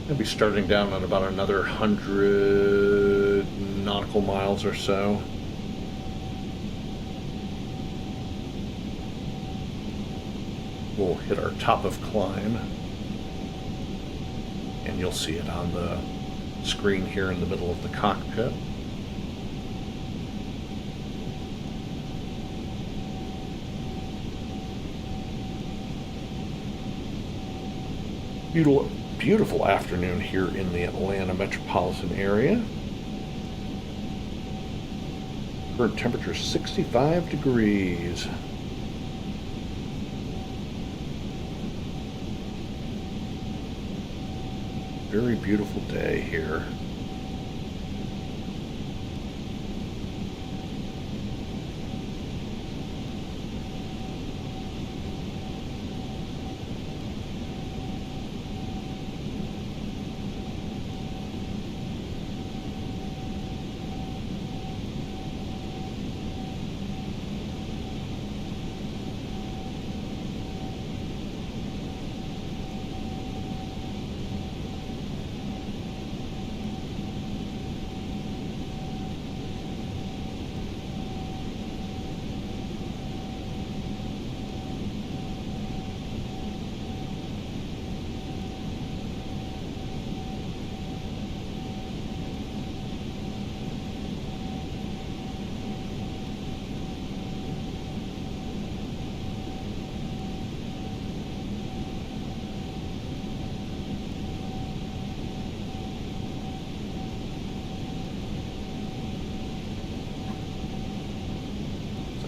I'll be starting down at about another 100 nautical miles or so. We'll hit our top of climb, and you'll see it on the screen here in the middle of the cockpit. Beautiful afternoon here in the Atlanta metropolitan area. Current temperature 65 degrees. Very beautiful day here.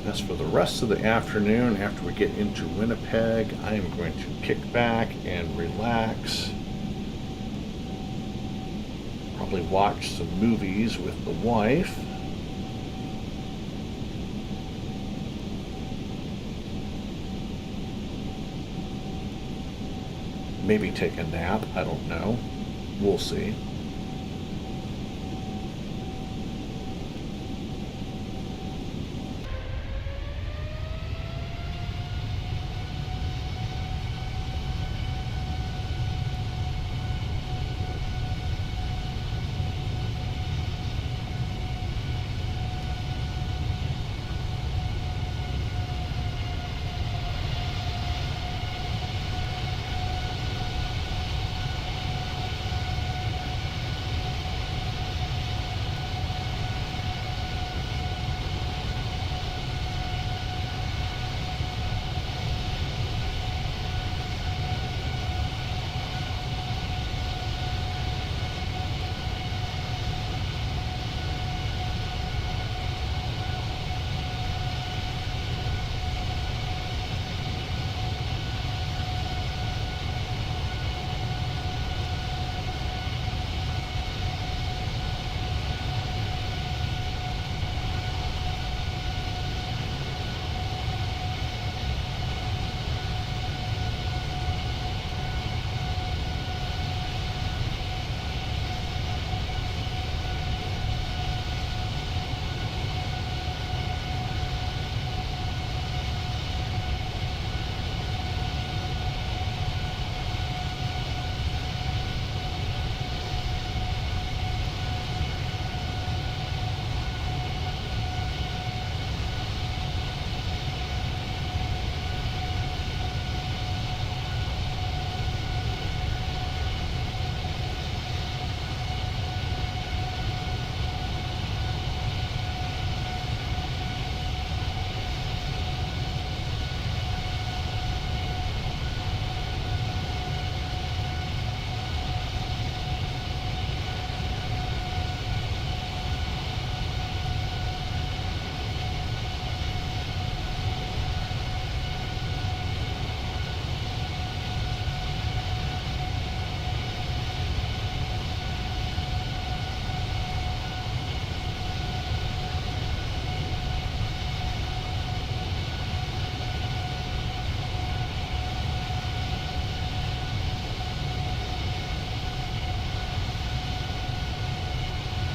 As for the rest of the afternoon, after we get into Winnipeg, I am going to kick back and relax. Probably watch some movies with the wife. Maybe take a nap, I don't know. We'll see.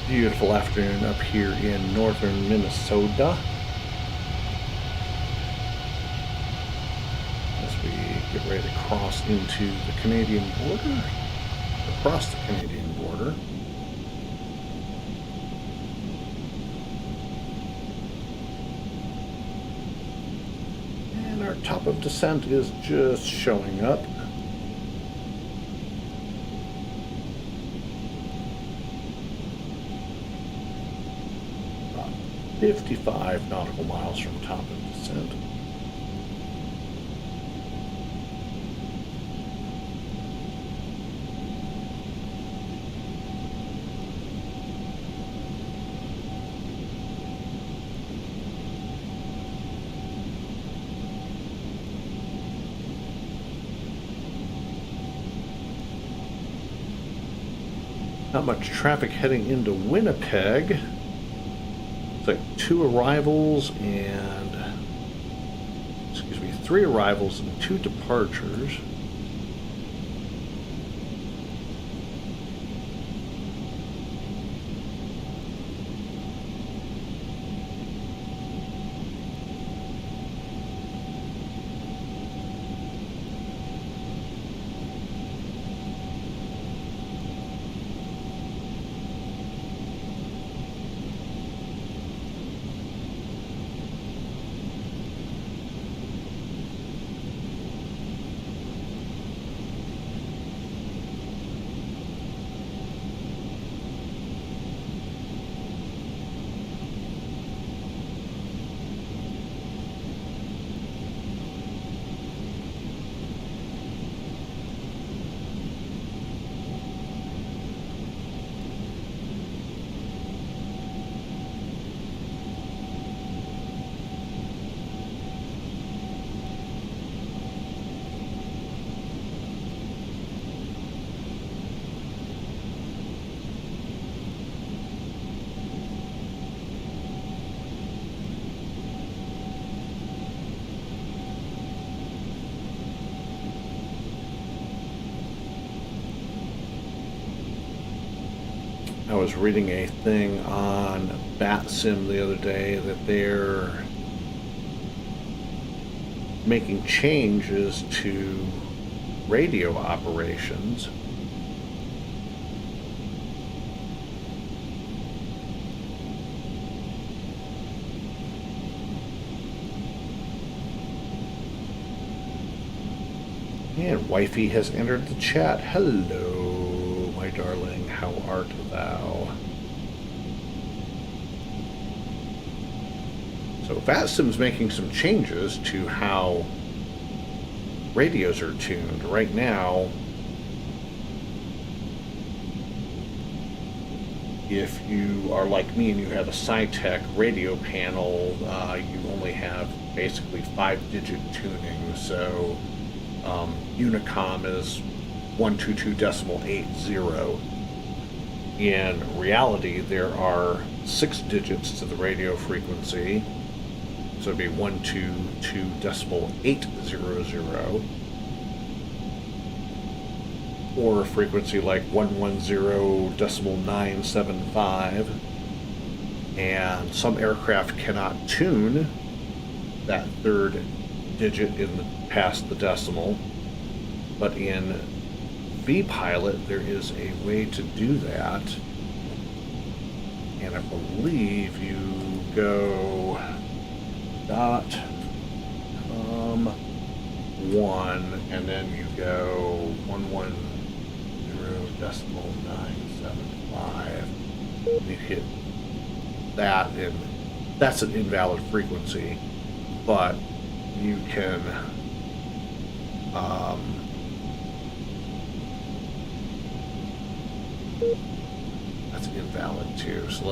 Beautiful afternoon up here in northern Minnesota. As we get ready to cross into the Canadian border, across the Canadian border. And our top of descent is just showing up. 55 nautical miles from top of descent. Not much traffic heading into Winnipeg. It's like 2 arrivals and, excuse me, 3 arrivals and 2 departures. I was reading a thing on VATSIM the other day that they're making changes to radio operations. And wifey has entered the chat. Hello, my darling. How art thou? So VATSIM's making some changes to how radios are tuned. Right now, if you are like me and you have a SciTech radio panel, you only have basically 5-digit tuning. So Unicom is 122.80. In reality, there are 6 digits to the radio frequency, so it'd be 122.800, or a frequency like 110.975, and some aircraft cannot tune that 3rd digit past the decimal, but in VPilot there is a way to do that, and I believe you go .1 and then you go 110.975. You hit that, and that's an invalid frequency, but you can that's invalid too. So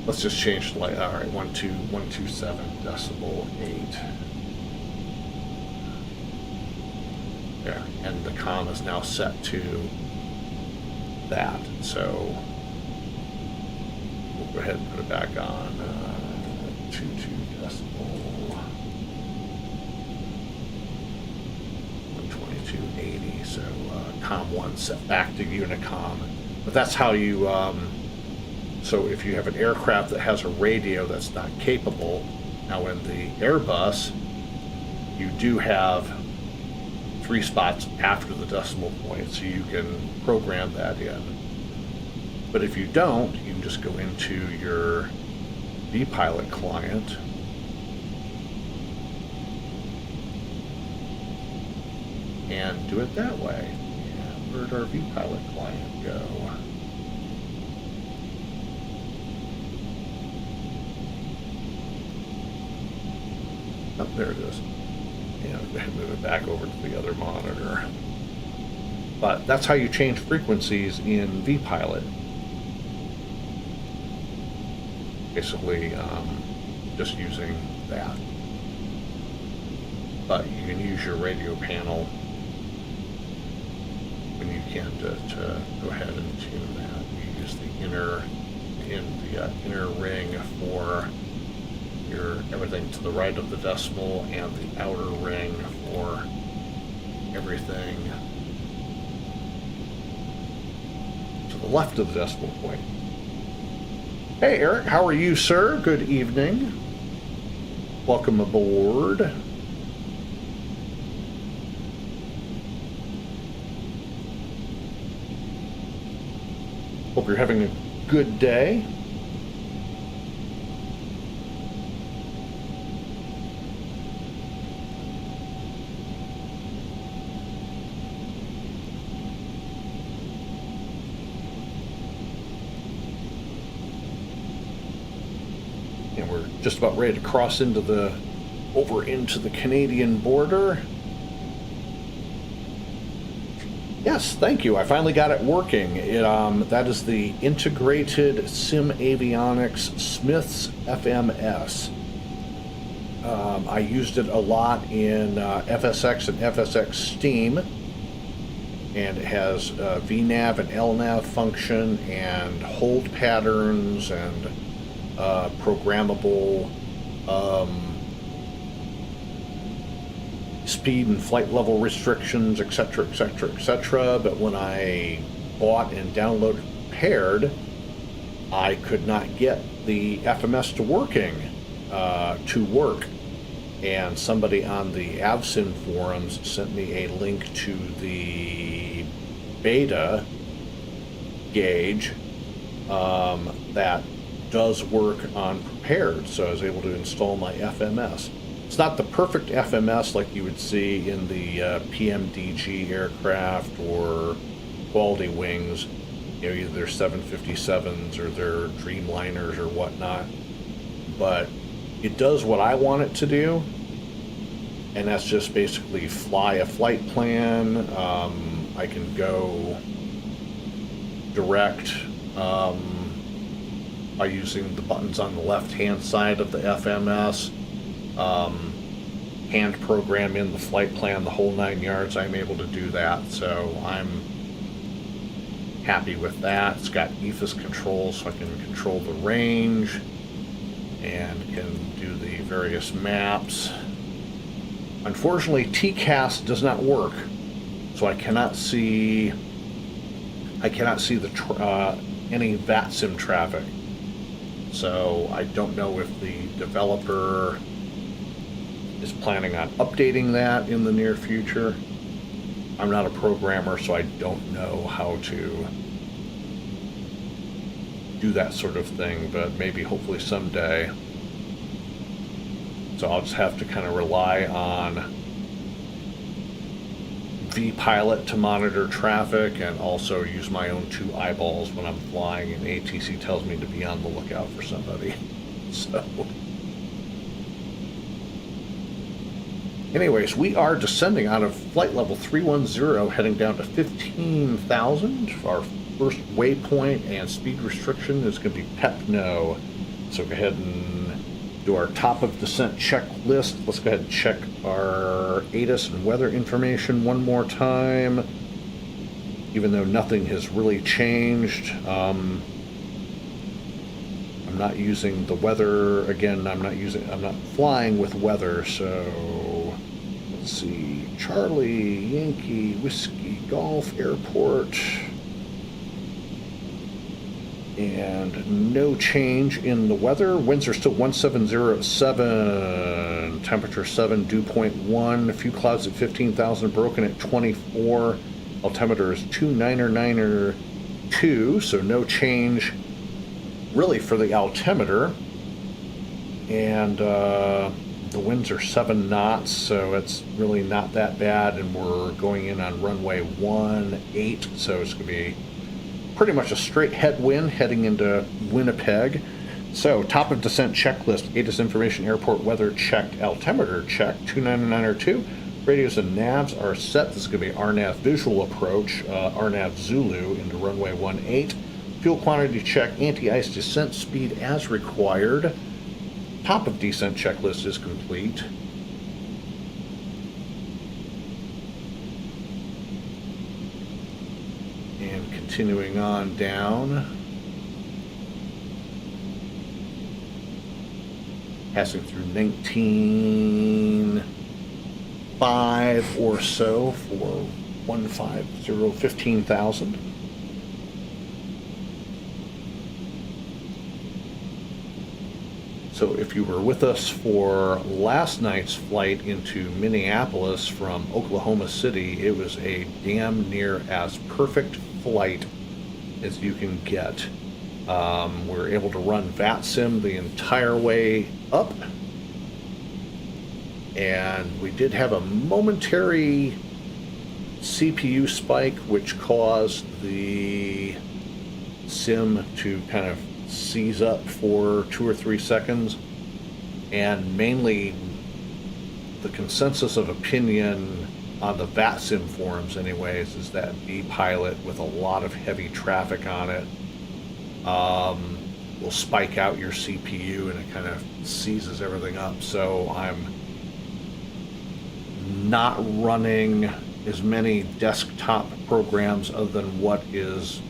let's just change the light. All right, 127.8. There, and the com is now set to that. So we'll go ahead and put it back on 22 decimal 122.80. So com 1 set back to Unicom But that's how you, so if you have an aircraft that has a radio that's not capable, now in the Airbus, you do have 3 spots after the decimal point, so you can program that in. But if you don't, you can just go into your vPilot client and do it that way. And where'd our vPilot client go? Oh, there it is. And move it back over to the other monitor. But that's how you change frequencies in vPilot. Basically, just using that. But you can use your radio panel when you can to go ahead and tune that. You use the inner ring for your everything to the right of the decimal, and the outer ring for everything to the left of the decimal point. Hey Eric, how are you, sir? Good evening. Welcome aboard. Hope you're having a good day. And we're just about ready to cross over into the Canadian border. Yes, thank you. I finally got it working. That is the Integrated Sim Avionics Smith's FMS. I used it a lot in FSX and FSX Steam, and it has VNAV and LNAV function and hold patterns and programmable speed and flight level restrictions, etc., etc., etc. But when I bought and downloaded Paired, I could not get the FMS to work, and somebody on the VATSIM forums sent me a link to the beta gauge that does work on Paired, so I was able to install my FMS. It's not the perfect FMS like you would see in the PMDG aircraft or Quality Wings, either their 757s or their Dreamliners or whatnot, but it does what I want it to do, and that's just basically fly a flight plan. I can go direct by using the buttons on the left-hand side of the FMS. Hand program in the flight plan, the whole 9 yards. I'm able to do that, so I'm happy with that. It's got EFIS controls, so I can control the range and can do the various maps. Unfortunately, TCAS does not work, so I cannot see the any VATSIM traffic. So I don't know if the developer is planning on updating that in the near future. I'm not a programmer, so I don't know how to do that sort of thing, but maybe hopefully someday. So I'll just have to kind of rely on vPilot to monitor traffic, and also use my own 2 eyeballs when I'm flying, and ATC tells me to be on the lookout for somebody. So anyways, we are descending out of flight level 310, heading down to 15,000. Our first waypoint and speed restriction is going to be PEP-NO. So go ahead and do our top of descent checklist. Let's go ahead and check our ATIS and weather information one more time, even though nothing has really changed. I'm not using the weather again. I'm not flying with weather, so let's see. Charlie, Yankee, Whiskey, Golf, Airport. And no change in the weather. Winds are still 1707 at 7, temperature 7, dew point 1, a few clouds at 15,000, broken at 24. Altimeter is 299er2, so no change really for the altimeter. And the winds are 7 knots, so it's really not that bad. And we're going in on runway 18, so it's going to be pretty much a straight headwind heading into Winnipeg. So, top of descent checklist, ATIS information, airport weather checked, altimeter checked, 299er2. Radios and navs are set. This is going to be RNAV visual approach, RNAV Zulu into runway 18. Fuel quantity check, anti-ice descent speed as required. Top of descent checklist is complete. And continuing on down, passing through 19.5 or so for 15,000. So if you were with us for last night's flight into Minneapolis from Oklahoma City, it was a damn near as perfect flight as you can get. We were able to run VATSIM the entire way up, and we did have a momentary CPU spike which caused the sim to kind of seize up for 2 or 3 seconds, and mainly the consensus of opinion on the VATSIM forums anyways is that B-Pilot with a lot of heavy traffic on it will spike out your CPU and it kind of seizes everything up. So I'm not running as many desktop programs other than what is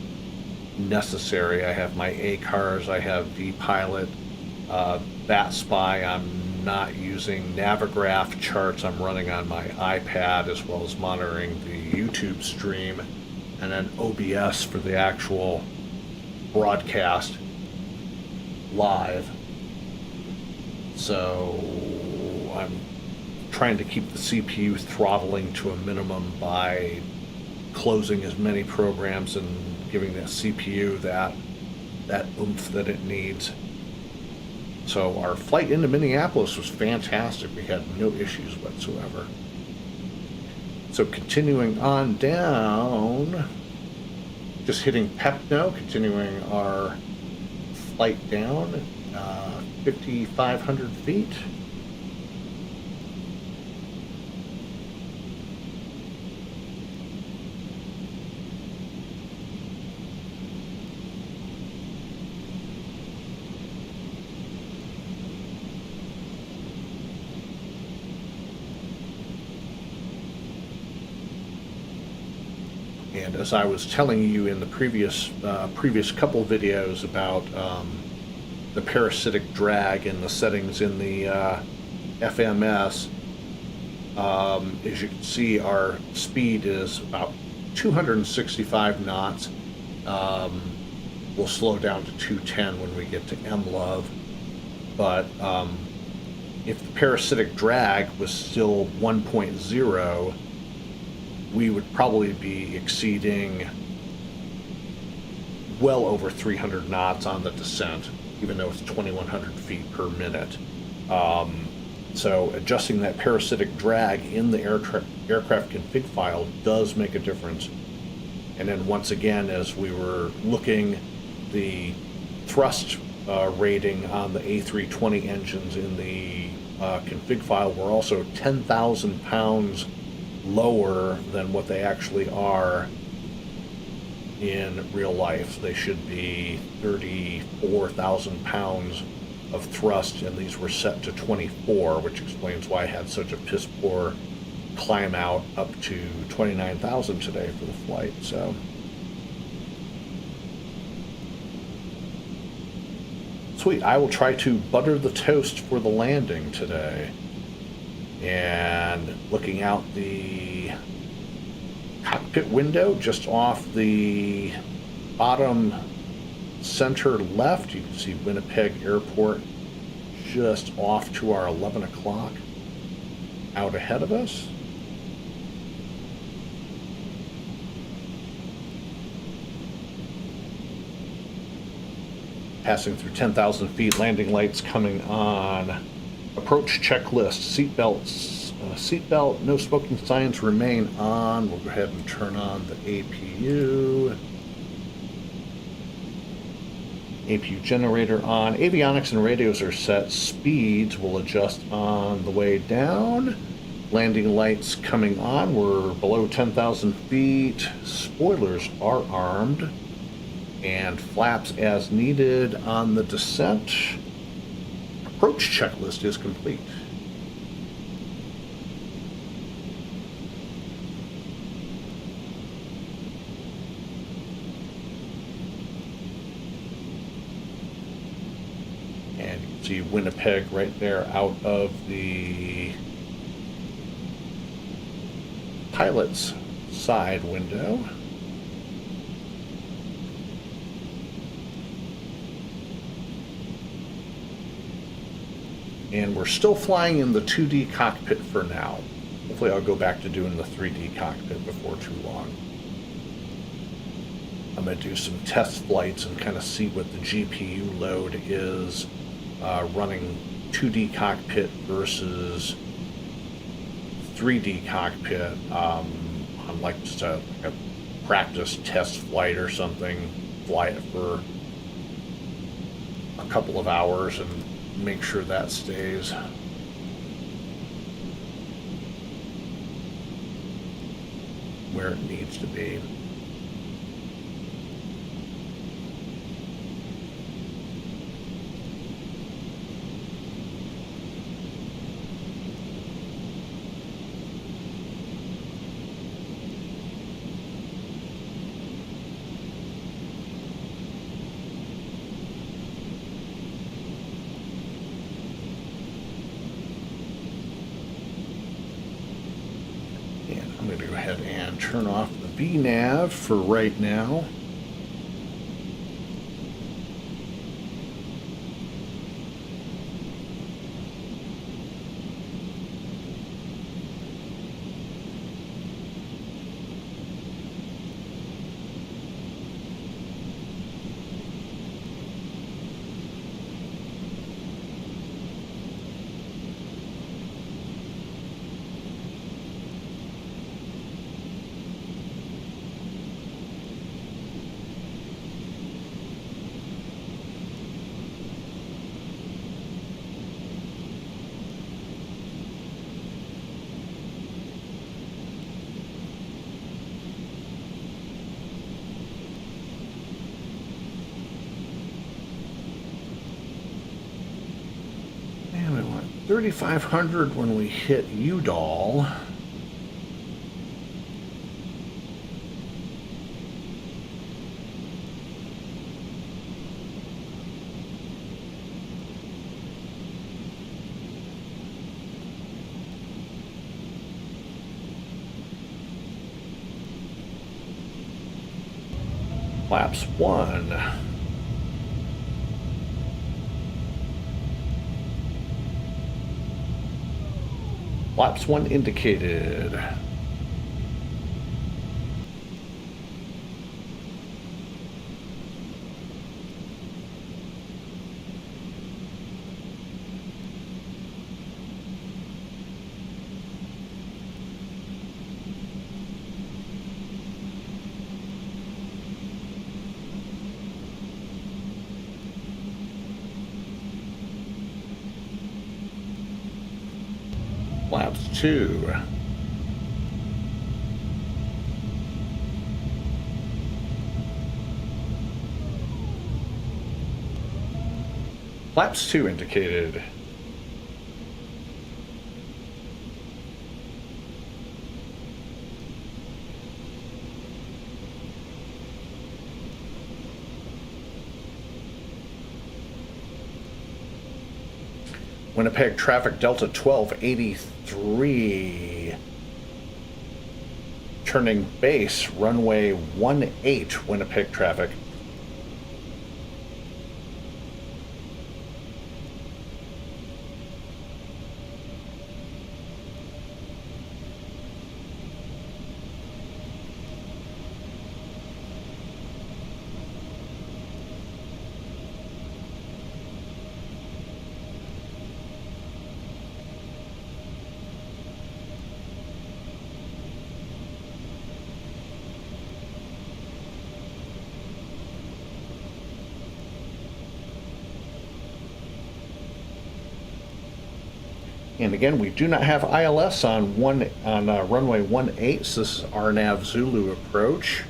necessary. I have my ACARS, I have V-Pilot, VATSPY. I'm not using Navigraph charts. I'm running on my iPad as well as monitoring the YouTube stream, and then OBS for the actual broadcast live. So I'm trying to keep the CPU throttling to a minimum by closing as many programs and giving the CPU that oomph that it needs. So our flight into Minneapolis was fantastic. We had no issues whatsoever. So continuing on down, just hitting Pepno, continuing our flight down, 5,500 feet. And as I was telling you in the previous couple videos about the parasitic drag and the settings in the FMS, as you can see, our speed is about 265 knots. We'll slow down to 210 when we get to MLOV. But if the parasitic drag was still 1.0, we would probably be exceeding well over 300 knots on the descent, even though it's 2,100 feet per minute. So adjusting that parasitic drag in the aircraft config file does make a difference. And then once again, as we were looking, the thrust rating on the A320 engines in the config file were also 10,000 pounds lower than what they actually are in real life. They should be 34,000 pounds of thrust, and these were set to 24, which explains why I had such a piss poor climb out up to 29,000 today for the flight. So sweet. I will try to butter the toast for the landing today. And looking out the cockpit window, just off the bottom center left, you can see Winnipeg Airport just off to our 11 o'clock out ahead of us. Passing through 10,000 feet, landing lights coming on. Approach checklist, seatbelt, no smoking signs remain on. We'll go ahead and turn on the APU. APU generator on. Avionics and radios are set. Speeds will adjust on the way down. Landing lights coming on. We're below 10,000 feet. Spoilers are armed. And flaps as needed on the descent. Approach checklist is complete. And you can see Winnipeg right there out of the pilot's side window. And we're still flying in the 2D cockpit for now. Hopefully I'll go back to doing the 3D cockpit before too long. I'm going to do some test flights and kind of see what the GPU load is running 2D cockpit versus 3D cockpit on like just a practice test flight or something. Fly it for a couple of hours and make sure that stays. Where it needs to be. I'm going to go ahead and turn off the VNav for right now. And we want 3,500 when we hit UDAL. Flaps 1. Flaps 1 indicated. Flaps 2. Flaps 2 indicated. Winnipeg traffic Delta 1283. Turning base runway 18 Winnipeg traffic. And again, we do not have ILS on runway 18, so this is RNAV Zulu approach.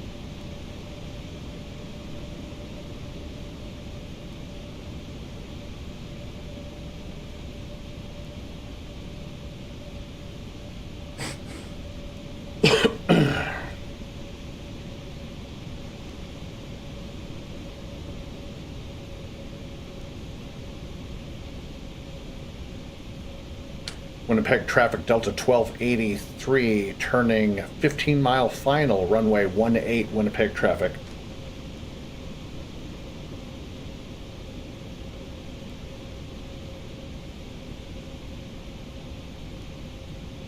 Winnipeg traffic Delta 1283 turning 15-mile final, runway 18 Winnipeg traffic.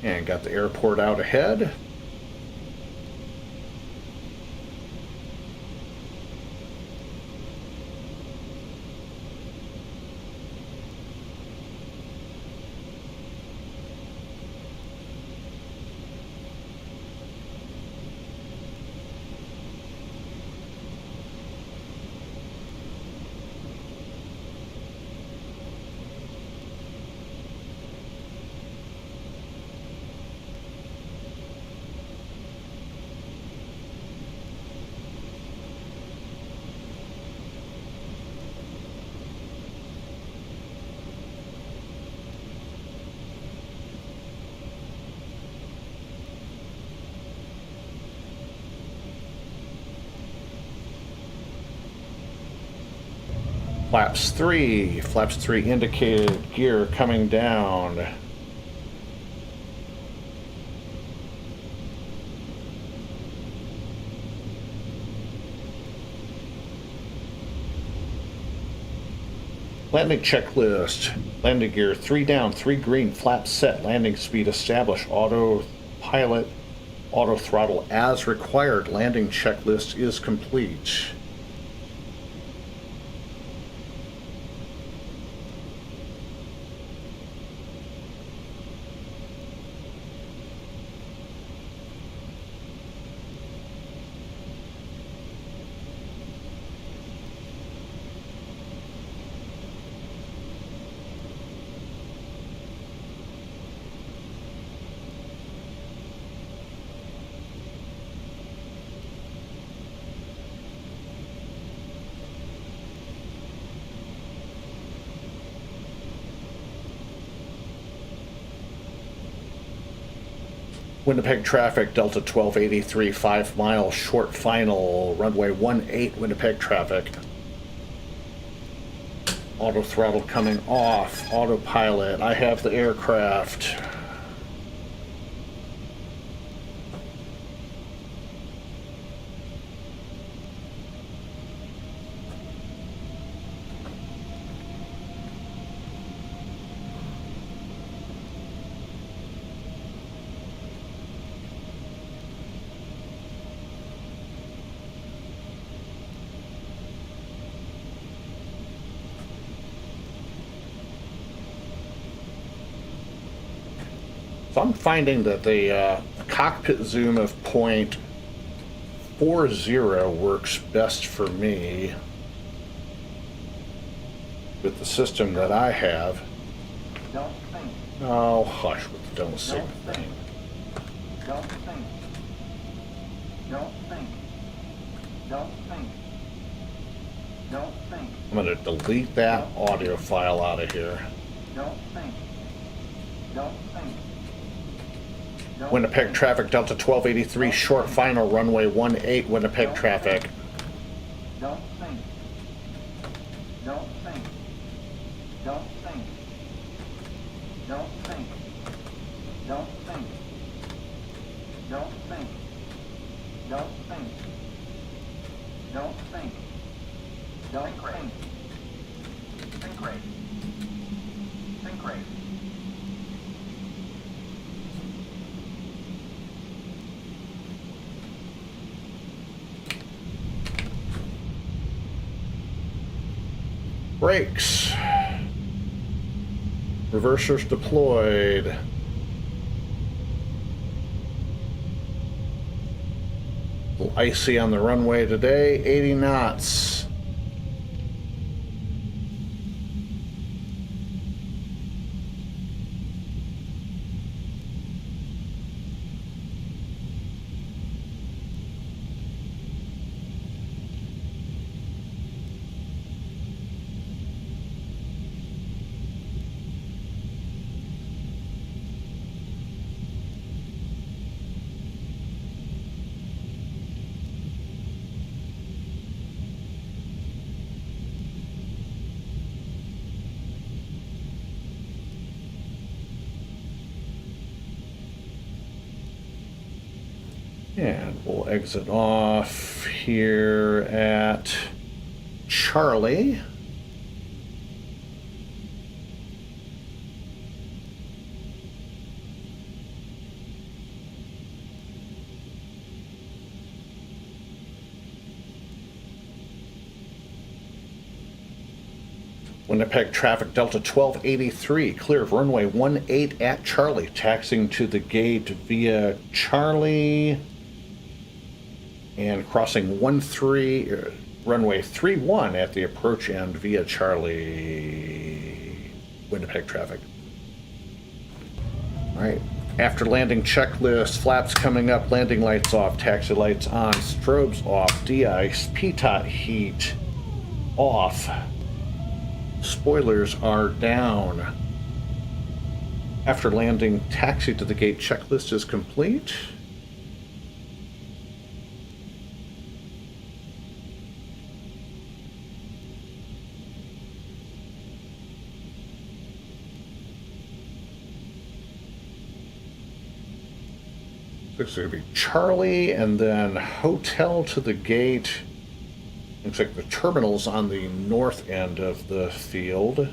And got the airport out ahead. Flaps 3 indicated gear coming down. Landing checklist. Landing gear 3 down, 3 green, flaps set, landing speed established, autopilot, auto throttle as required. Landing checklist is complete. Winnipeg traffic, Delta 1283, 5 mile short final, runway 18 Winnipeg traffic. Auto throttle coming off, autopilot, I have the aircraft. So I'm finding that the cockpit zoom of 0.40 works best for me with the system that I have. Don't think. Oh, hush with the don't say thing. Don't think. Don't think. Don't think. Don't think. I'm going to delete that audio file out of here. Don't think. Don't think. Don't Winnipeg think. traffic, Delta 1283, short final, runway 18 Winnipeg traffic. Don't think. Don't think. Don't think. Don't think. Don't think. Don't think. Don't think. Don't think. Don't think. Think rate. Think rate. Brakes. Reversers deployed. A little icy on the runway today, 80 knots. And we'll exit off here at Charlie. Winnipeg traffic, Delta 1283, clear of runway 18 at Charlie, taxiing to the gate via Charlie and crossing runway 31 at the approach end via Charlie. Winnipeg traffic. All right, after landing checklist, flaps coming up, landing lights off, taxi lights on, strobes off, de-ice, pitot heat off. Spoilers are down. After landing, taxi to the gate checklist is complete. Looks like it'll be Charlie and then hotel to the gate. Looks like the terminal's on the north end of the field.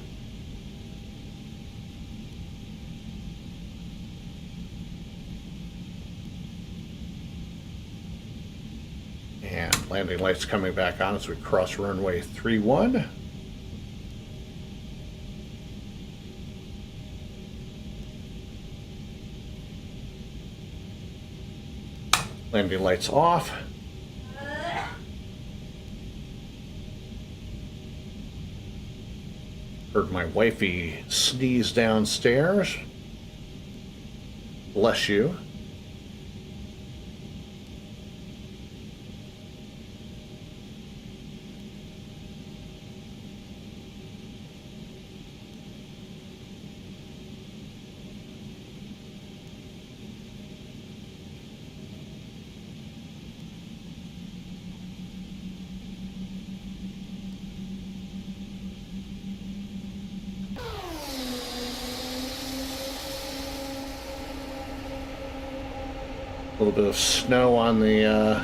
And landing lights coming back on as we cross runway 31. Landing lights off. Heard my wifey sneeze downstairs. Bless you. A little bit of snow on the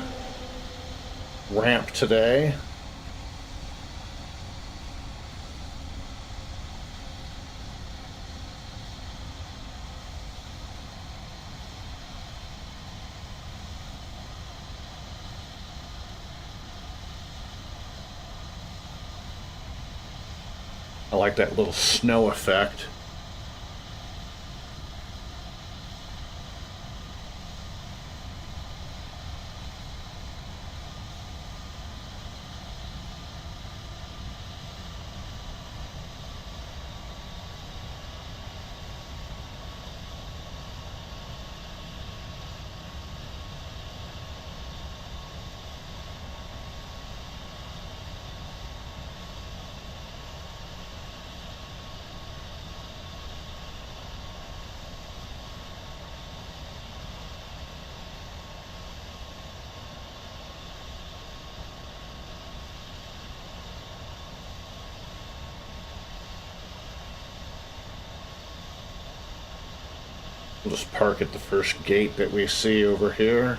ramp today. I like that little snow effect. We'll just park at the first gate that we see over here.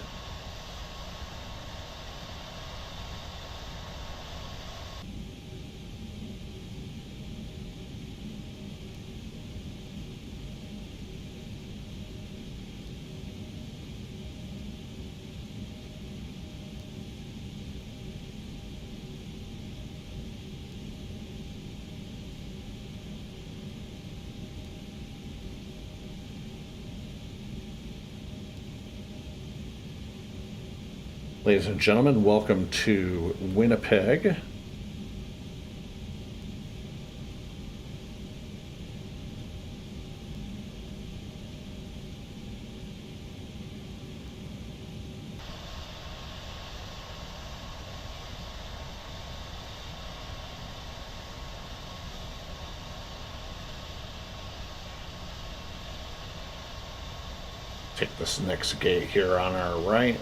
Ladies and gentlemen, welcome to Winnipeg. Take this next gate here on our right.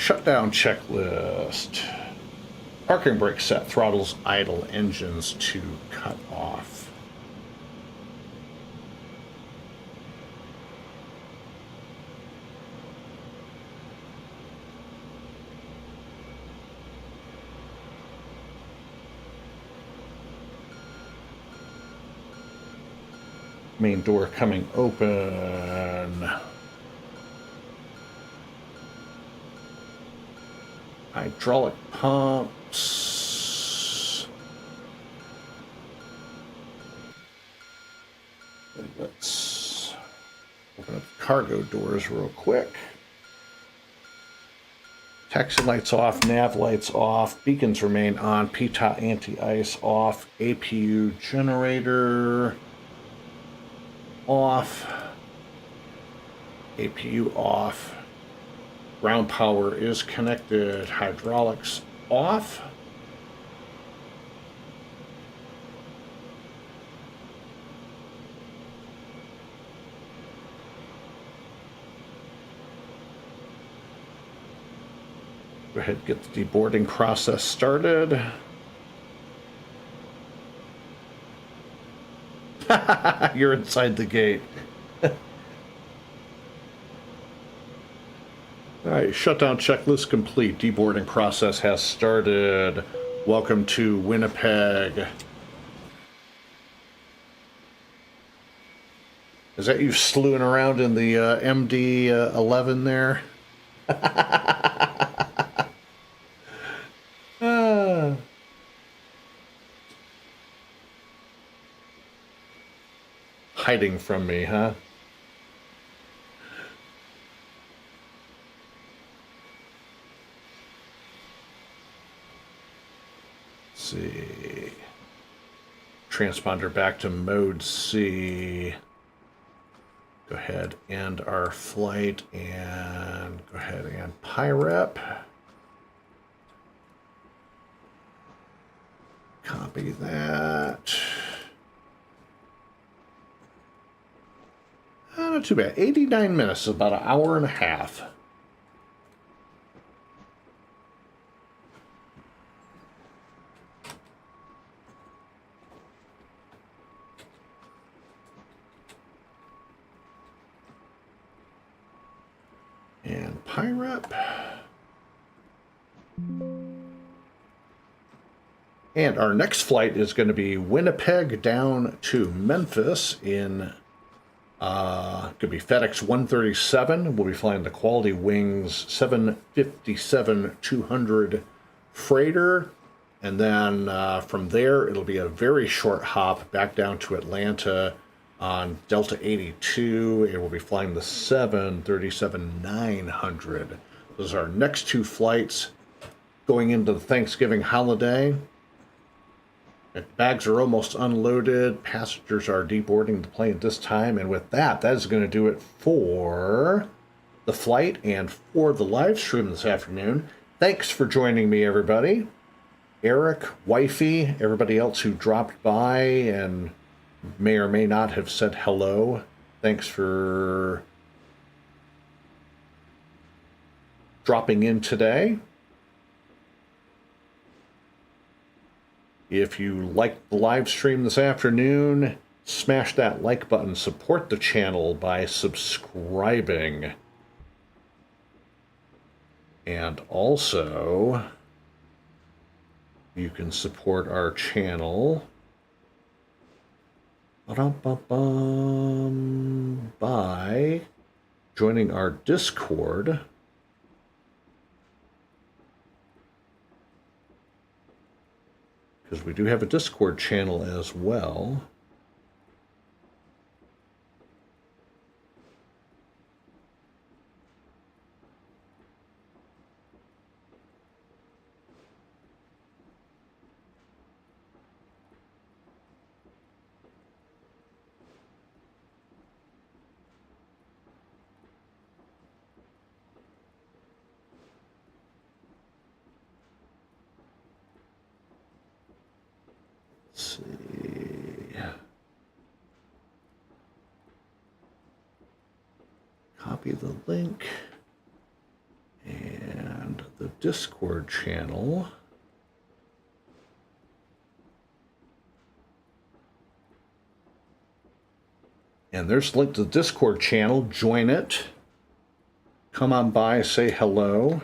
shutdown checklist. Parking brake set, throttles idle, engines to cut off. Main door coming open. Hydraulic pumps. Let's open up the cargo doors real quick. Taxi lights off, nav lights off, beacons remain on, PTOT anti-ice off, APU generator off, APU off. Ground power is connected. Hydraulics off. Go ahead and get the deboarding process started. You're inside the gate. All right, shutdown checklist complete. Deboarding process has started. Welcome to Winnipeg. Is that you slewing around in the MD-11 there? Hiding from me, huh? See, transponder back to mode C. Go ahead, end our flight, and go ahead and PIREP. Copy that. Not too bad. 89 minutes, about an hour and a half. And PIREP. And our next flight is going to be Winnipeg down to Memphis in, could be FedEx 137. We'll be flying the Quality Wings 757-200 freighter. And then from there, it'll be a very short hop back down to Atlanta on Delta 82. And we'll be flying the 737-900. Those are our next two flights going into the Thanksgiving holiday. Bags are almost unloaded. Passengers are deboarding the plane at this time. And with that, that is going to do it for the flight and for the live stream this afternoon. Thanks for joining me, everybody. Eric, Wifey, everybody else who dropped by and may or may not have said hello. Thanks for dropping in today. If you liked the live stream this afternoon, smash that like button. Support the channel by subscribing. And also, you can support our channel by joining our Discord. Because we do have a Discord channel as well. Let's see. Copy the link and Discord channel. And there's a link to the Discord channel. Join it. Come on by, say hello.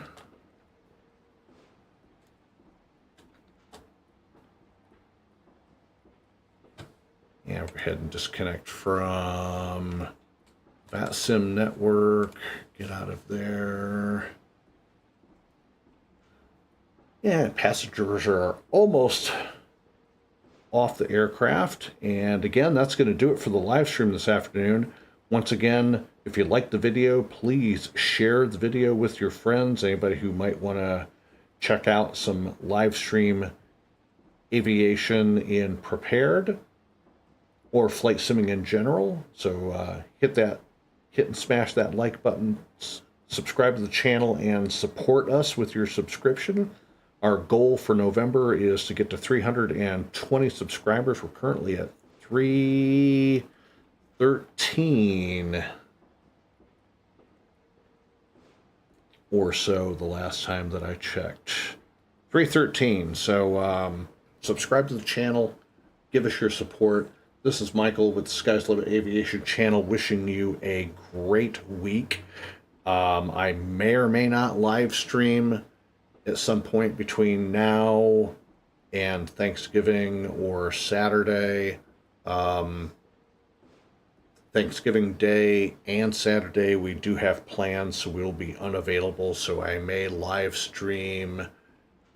Yeah, we'll go ahead and disconnect from VATSIM network. Get out of there. Yeah, passengers are almost off the aircraft. And again, that's going to do it for the live stream this afternoon. Once again, if you like the video, please share the video with your friends, anybody who might want to check out some live stream aviation in prepared or flight simming in general. So hit and smash that like button, subscribe to the channel, and support us with your subscription. Our goal for November is to get to 320 subscribers. We're currently at 313 or so the last time that I checked. 313. So subscribe to the channel, give us your support. This is Michael with the Sky's the Limit Aviation channel, wishing you a great week. I may or may not live stream at some point between now and Thanksgiving or Saturday. Thanksgiving Day and Saturday we do have plans, so we'll be unavailable. So I may live stream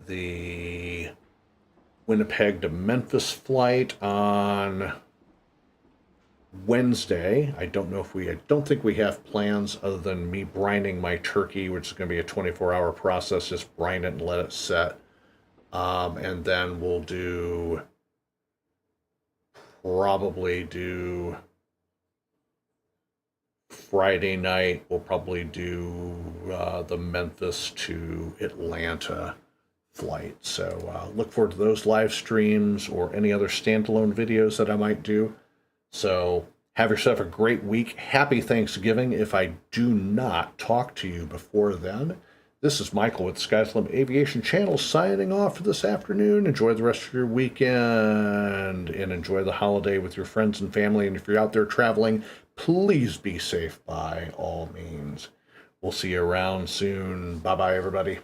the Winnipeg to Memphis flight on Wednesday. I don't think we have plans other than me brining my turkey, which is going to be a 24-hour process. Just brine it and let it set. And then we'll probably do Friday night. We'll probably do the Memphis to Atlanta flight. So look forward to those live streams or any other standalone videos that I might do. So have yourself a great week. Happy Thanksgiving if I do not talk to you before then. This is Michael with the Sky's the Limit Aviation channel signing off for this afternoon. Enjoy the rest of your weekend and enjoy the holiday with your friends and family. And if you're out there traveling, please be safe by all means. We'll see you around soon. Bye-bye, everybody.